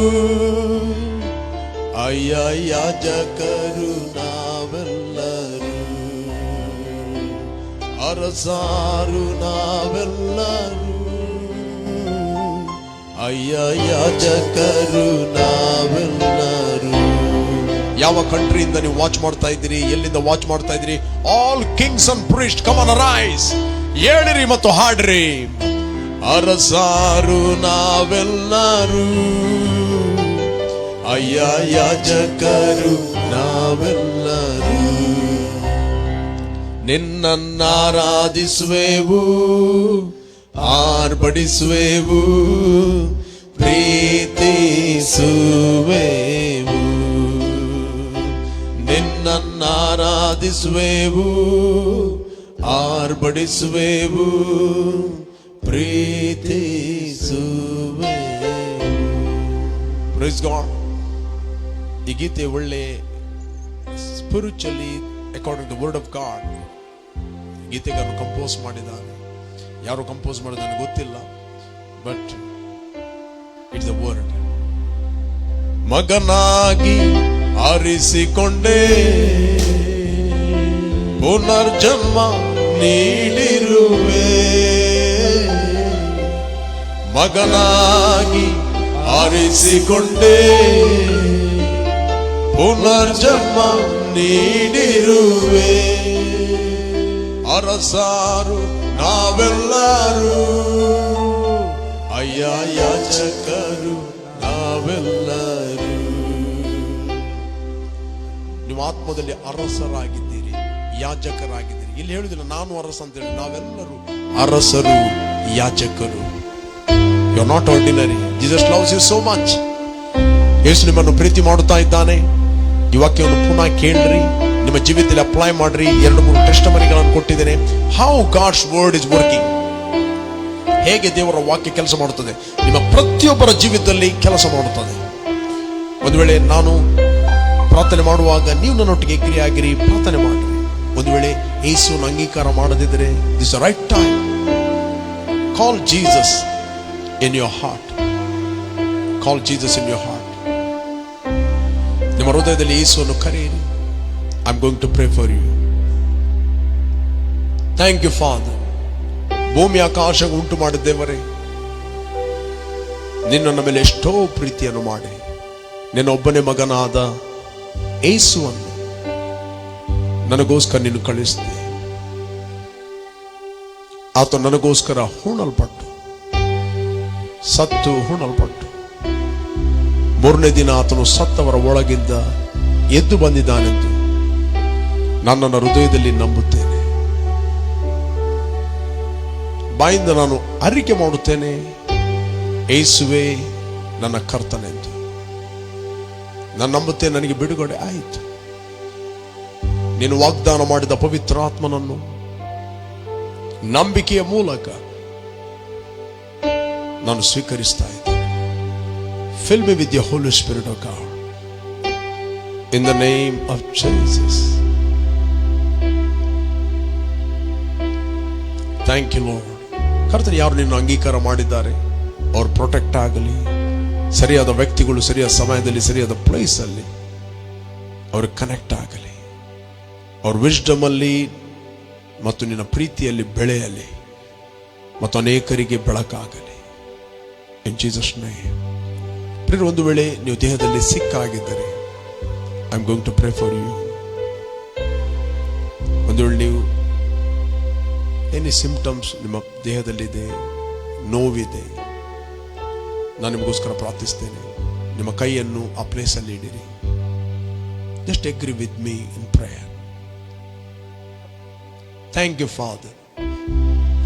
ಅಯ್ಯ ಯಾಜಕರು ನಾವೆಲ್ಲರೂ, ಅರಸಾರು ನಾವೆಲ್ಲರೂ, ಅಯ್ಯ ಯಾಜಕರು ನಾವೆಲ್ಲರೂ. ಯಾವ ಕಂಟ್ರಿಯಿಂದ ನೀವು ವಾಚ್ ಮಾಡ್ತಾ ಇದ್ದೀರಿ, ಎಲ್ಲಿಂದ ವಾಚ್ ಮಾಡ್ತಾ ಇದ್ದೀರಿ? All kings and priest come on arise. ಏಳಿರಿ ಮತ್ತು ಹಾಡ್ರಿ. ಅರಸಾರು ನಾವೆಲ್ಲರೂ, ಅಯ್ಯ ಯಾಜಕರು ನಾವೆಲ್ಲರೂ, ನಿನ್ನನ್ನಾರಾಧಿಸುವೆವು, ಆರ್ಭಟಿಸುವೆವು, ಪ್ರೀತಿಸುವೆವು. ನಿನ್ನನ್ನಾರಾಧಿಸುವೆವು, ಆರ್ಭಟಿಸುವೆವು, ಪ್ರೀತಿಸುವೆವು. Praise God. ಈ ಗೀತೆ ಒಳ್ಳೆ spiritually according the word of god ಗೀತೆಗಳನ್ನು ಕಂಪೋಸ್ ಮಾಡಿದ್ದಾನೆ. ಯಾರು ಕಂಪೋಸ್ ಮಾಡಿದ್ದಾನೆ ಗೊತ್ತಿಲ್ಲ, ಬಟ್ ಇಟ್ಸ್ ದ ವರ್ಡ್. ಮಗನಾಗಿ ಆರಿಸಿಕೊಂಡೆ, ಪುನರ್ಜನ್ಮ ನೀಡಿರುವೆ, ಮಗನಾಗಿ ಆರಿಸಿಕೊಂಡೆ, ಪುನರ್ಜನ್ಮ ನೀಡಿರುವೆ. ಅರಸಾರು ನಾವೆಲ್ಲರೂ, ಅಯ್ಯ ಯಾಚಕರು ನಾವೆಲ್ಲರೂ. ನೀವು ಆತ್ಮದಲ್ಲಿ ಅರಸರಾಗಿದ್ದೀರಿ, ಯಾಜಕರಾಗಿದ್ದೀರಿ. ಇಲ್ಲಿ ಹೇಳುದಿಲ್ಲ ನಾನು ಅರಸ ಅಂತ ಹೇಳಿ, ನಾವೆಲ್ಲರೂ ಅರಸರು, ಯಾಜಕರು. You are not ordinary. Jesus loves you so much. Yesu ನಿಮ್ಮನ್ನು ಪ್ರೀತಿ ಮಾಡುತ್ತಾ ಇದ್ದಾನೆ. ಈ ವಾಕ್ಯವನ್ನು ಪುನಃ ಕೇಳ್ರಿ, ನಿಮ್ಮ ಜೀವಿತದಲ್ಲಿ ಅಪ್ಲೈ ಮಾಡ್ರಿ. 2-3 ಟೆಸ್ಟಮನಿಗಳನ್ನು ಕೊಟ್ಟಿದ್ದೇನೆ. How God's word is working, ಹೇಗೆ ದೇವರ ವಾಕ್ಯ ಕೆಲಸ ಮಾಡುತ್ತದೆ, ನಿಮ್ಮ ಪ್ರತಿಯೊಬ್ಬರ ಜೀವಿತದಲ್ಲಿ ಕೆಲಸ ಮಾಡುತ್ತದೆ. ಒಂದು ವೇಳೆ ನಾನು ಪ್ರಾರ್ಥನೆ ಮಾಡುವಾಗ ನೀವು ನನ್ನೊಟ್ಟಿಗೆ ಎಗ್ರಿ ಆಗಿರಿ, ಪ್ರಾರ್ಥನೆ ಮಾಡ್ರಿ. ಒಂದು ವೇಳೆ ಯೇಸುವನ್ನು ಅಂಗೀಕಾರ ಮಾಡದಿದ್ದರೆ, this is right time. Call Jesus in your heart. Call Jesus in your heart. ನಿಮ್ಮ ಹೃದಯದಲ್ಲಿ ಯೇಸುವನ್ನು ಕರೆಯಿರಿ. I am going to pray for you. Thank you father. ಭೂಮಿ ಆಕಾಶ ಉಂಟು ಮಾಡಿದ್ದೇವರೇ, ನಿನ್ನ ನನ್ನ ಮೇಲೆ ಎಷ್ಟೋ ಪ್ರೀತಿಯನ್ನು ಮಾಡಿ ನಿನ್ನ ಒಬ್ಬನೇ ಮಗನಾದ ಯೇಸುವನ್ನು ನನಗೋಸ್ಕರ ನೀನು ಕಳಿಸಿದೆ. ಆತ ನನಗೋಸ್ಕರ ಹೂಣಲ್ಪಟ್ಟು, ಸತ್ತು ಹೂಣಲ್ಪಟ್ಟು, 3ನೇ ದಿನ ಆತನು ಸತ್ತವರ ಒಳಗಿಂದ ಎದ್ದು ಬಂದಿದ್ದಾನೆಂದು ನಾನು ನನ್ನ ಹೃದಯದಲ್ಲಿ ನಂಬುತ್ತೇನೆ. ಬಾಯಿಂದ ನಾನು ಅರಿಕೆ ಮಾಡುತ್ತೇನೆ, ಯೇಸುವೇ ನನ್ನ ಕರ್ತನೆಂದು. ನಾನು ನಂಬುತ್ತೇನೆ, ನನಗೆ ಬಿಡುಗಡೆ ಆಯಿತು. ನೀನು ವಾಗ್ದಾನ ಮಾಡಿದ ಪವಿತ್ರ ಆತ್ಮನನ್ನು ನಂಬಿಕೆಯ ಮೂಲಕ ನಾನು ಸ್ವೀಕರಿಸ್ತಾ ಇದ್ದೇನೆ. Fill me with your Holy Spirit, O God. In the name of Jesus. Thank you, Lord. ಕರ್ತರು ಯಾರು ನಿನ್ನ ಅಂಗೀಕಾರ ಮಾಡಿದ್ದಾರೆ ಅವ್ರು ಪ್ರೊಟೆಕ್ಟ್ ಆಗಲಿ. ಸರಿಯಾದ ವ್ಯಕ್ತಿಗಳು ಸರಿಯಾದ ಸಮಯದಲ್ಲಿ ಸರಿಯಾದ ಪ್ಲೇಸ್ ಅಲ್ಲಿ ಅವರು ಕನೆಕ್ಟ್ ಆಗಲಿ. ಅವ್ರ ವಿಸ್ಡಮ್ ಅಲ್ಲಿ ಮತ್ತು ನಿನ್ನ ಪ್ರೀತಿಯಲ್ಲಿ ಬೆಳೆಯಲಿ ಮತ್ತು ಅನೇಕರಿಗೆ ಬೆಳಕಾಗಲಿ. ಇನ್ ಜೀಸಸ್ ನೇಮ್. ಒಂದು ವೇಳೆ ನೀವು ದೇಹದಲ್ಲಿ ಸಿಕ್ಕಾಗಿದ್ದರೆ, I am going to pray for you. ಒಂದು ವೇಳೆ ನೀವು ಎನಿ ಸಿಂಪ್ಟಮ್ಸ್ ನಿಮ್ಮ ದೇಹದಲ್ಲಿದೆ, ನೋವಿದೆ, ನಾನು ನಿಮಗೋಸ್ಕರ ಪ್ರಾರ್ಥಿಸ್ತೇನೆ. ನಿಮ್ಮ ಕೈಯನ್ನು ಆ ಪ್ಲೇಸಲ್ಲಿ ಇಡಿರಿ. Just agree with me in prayer. Thank you father.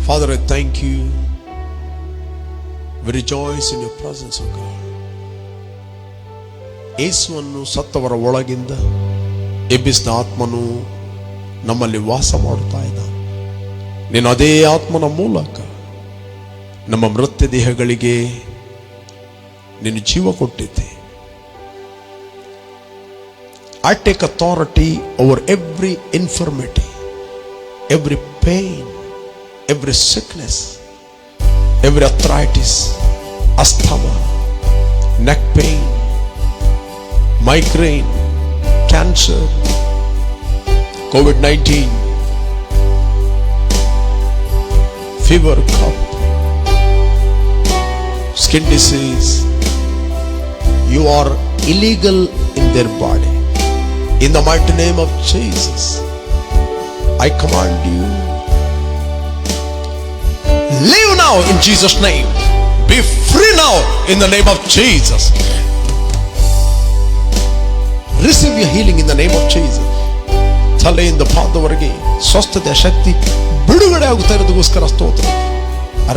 Father, I thank you. We rejoice in your presence, O God. ಯೇಸುವನ್ನು ಸತ್ತವರ ಒಳಗಿಂದ ಎಬ್ಬಿಸಿದ ಆತ್ಮನು ನಮ್ಮಲ್ಲಿ ವಾಸ ಮಾಡುತ್ತಾ ಇದ್ದಾನೆ. ನೀನು ಅದೇ ಆತ್ಮನ ಮೂಲಕ ನಮ್ಮ ಮೃತ್ಯು ದೇಹಗಳಿಗೆ ನೀನು ಜೀವ ಕೊಟ್ಟಿದ್ದೆ. I take authority over every infirmity, every pain, every sickness, every arthritis, asthma, neck pain, migraine, cancer, COVID-19, fever, cough, skin disease. You are illegal in their body. In the mighty name of Jesus, I command you, live now in Jesus' name. Be free now in the name of Jesus. Receive your healing in the name of Jesus. ತಲೆಯಿಂದ ಪಾದವರೆಗೆ ಸ್ವಸ್ಥತೆಯ ಶಕ್ತಿ ಬಿಡುಗಡೆ ಆಗುತ್ತಾ ಇರೋದಕ್ಕೋಸ್ಕರ ಸ್ತೋತ್ರ.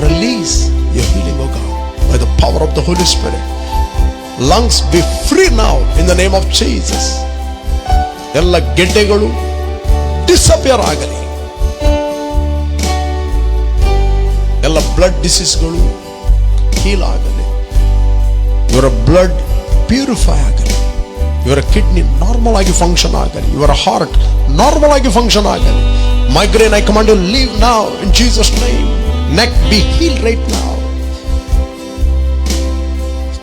Release your healing, O God, by the power of the Holy Spirit. Lungs be free now in the name of Jesus. ಎಲ್ಲ ಗೆಡ್ಡೆಗಳು disappear ಆಗಲಿ. ಎಲ್ಲ blood ಡಿಸೀಸ್ಗಳು heal ಆಗಲಿ. ಇವರ ಬ್ಲಡ್ ಪ್ಯೂರಿಫೈ ಆಗಲಿ. ಇವರ ಕಿಡ್ನಿ ನಾರ್ಮಲ್ ಆಗಿ ಫಂಕ್ಷನ್ ಆಗಲಿ. ಇವರ ಹಾರ್ಟ್ ನಾರ್ಮಲ್ ಆಗಿ ಫಂಕ್ಷನ್ ಆಗಲಿ. Migraine, I command you leave now in Jesus name. Neck be heal right now.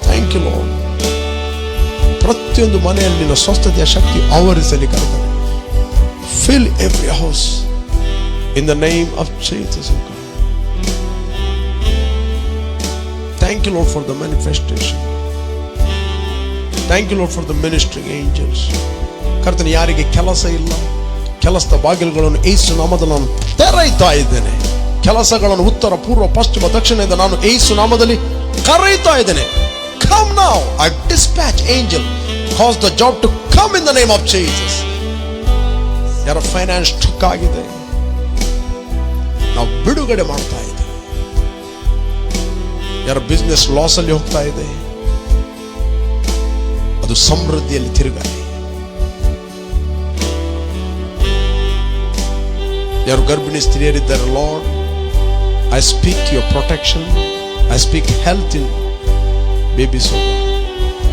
Thank you Lord. ಪ್ರತಿಯೊಂದು ಮನೆಯಲ್ಲಿ ನಿನ್ನ ಸ್ವಸ್ಥತೆಯ ಶಕ್ತಿ ಆವರಿಸಲಿ ಕರ್ತನೆ. Fill every house In the name of Jesus, oh God. Thank you, Lord, for the manifestation. Thank you, Lord, for the ministering angels. ಕರ್ತನೆ, ಯಾರಿಗೆ ಕೆಲಸ ಇಲ್ಲ, ಕೆಲಸದ ಬಾಗಿಲುಗಳನ್ನು ಯೇಸು ನಾಮದಲ್ಲಿ ನಾನು ತೆರೆಯುತ್ತಾ ಇದ್ದೇನೆ. ಕೆಲಸಗಳನ್ನು ಉತ್ತರ, ಪೂರ್ವ, ಪಶ್ಚಿಮ, ದಕ್ಷಿಣದಿಂದ ನಾನು ಯೇಸು ನಾಮದಲ್ಲಿ ಕರೆಯುತ್ತಾ ಇದ್ದೇನೆ. Come now, I dispatch angel, cause the job to come in the name of Jesus. ಯಾರ ಫೈನಾನ್ಸ್ ಸ್ಟ್ರಕ್ ಆಗಿದೆ, ನಾವು ಬಿಡುಗಡೆ ಮಾಡ್ತಾ ಇದ್ದೇವೆ. ಯಾರ ಬಿಸ್ನೆಸ್ ಲಾಸ್ ಅಲ್ಲಿ ಹೋಗ್ತಾ ಇದೆ, ಅದು ಸಮೃದ್ಧಿಯಲ್ಲಿ ತಿರುಗಲಿ. ಯಾರು ಗರ್ಭಿಣಿ ಸ್ತ್ರೀಯರಿದ್ದಾರೆ, Lord, I speak your protection, I speak health in babies.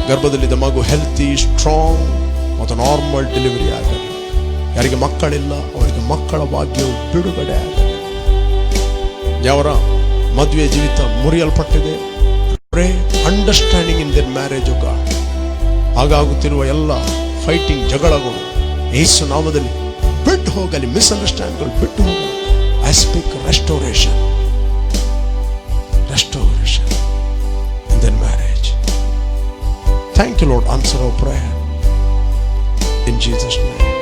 ಗರ್ಭದಲ್ಲಿದ್ದ ಮಗು ಹೆಲ್ತಿ, ಸ್ಟ್ರಾಂಗ್ ಮತ್ತು ನಾರ್ಮಲ್ ಡೆಲಿವರಿ ಆಗಲಿ. ಯಾರಿಗೆ ಮಕ್ಕಳಿಲ್ಲ ಅವರಿಗೆ ಮಕ್ಕಳ ಭಾಗ್ಯವು ಬಿಡುಗಡೆ ಆಗಲಿ. ಯಾವರ ಮದುವೆ ಜೀವಿತ ಮುರಿಯಲ್ಪಟ್ಟಿದೆ, understanding in their marriage of God. ಆಗಾಗುತ್ತಿರುವ ಎಲ್ಲ ಫೈಟಿಂಗ್, ಜಗಳಗಳು ಯೇಸು ನಾಮದಲ್ಲಿ ಬಿಟ್ಟು ಹೋಗಲಿ. ಮಿಸ್ಅಂಡರ್ಸ್ಟ್ಯಾಂಡ್ಗಳು ಬಿಟ್ಟು ಹೋಗಲಿ. I speak restoration in their marriage. Thank you, Lord. Answer our prayer in Jesus' name.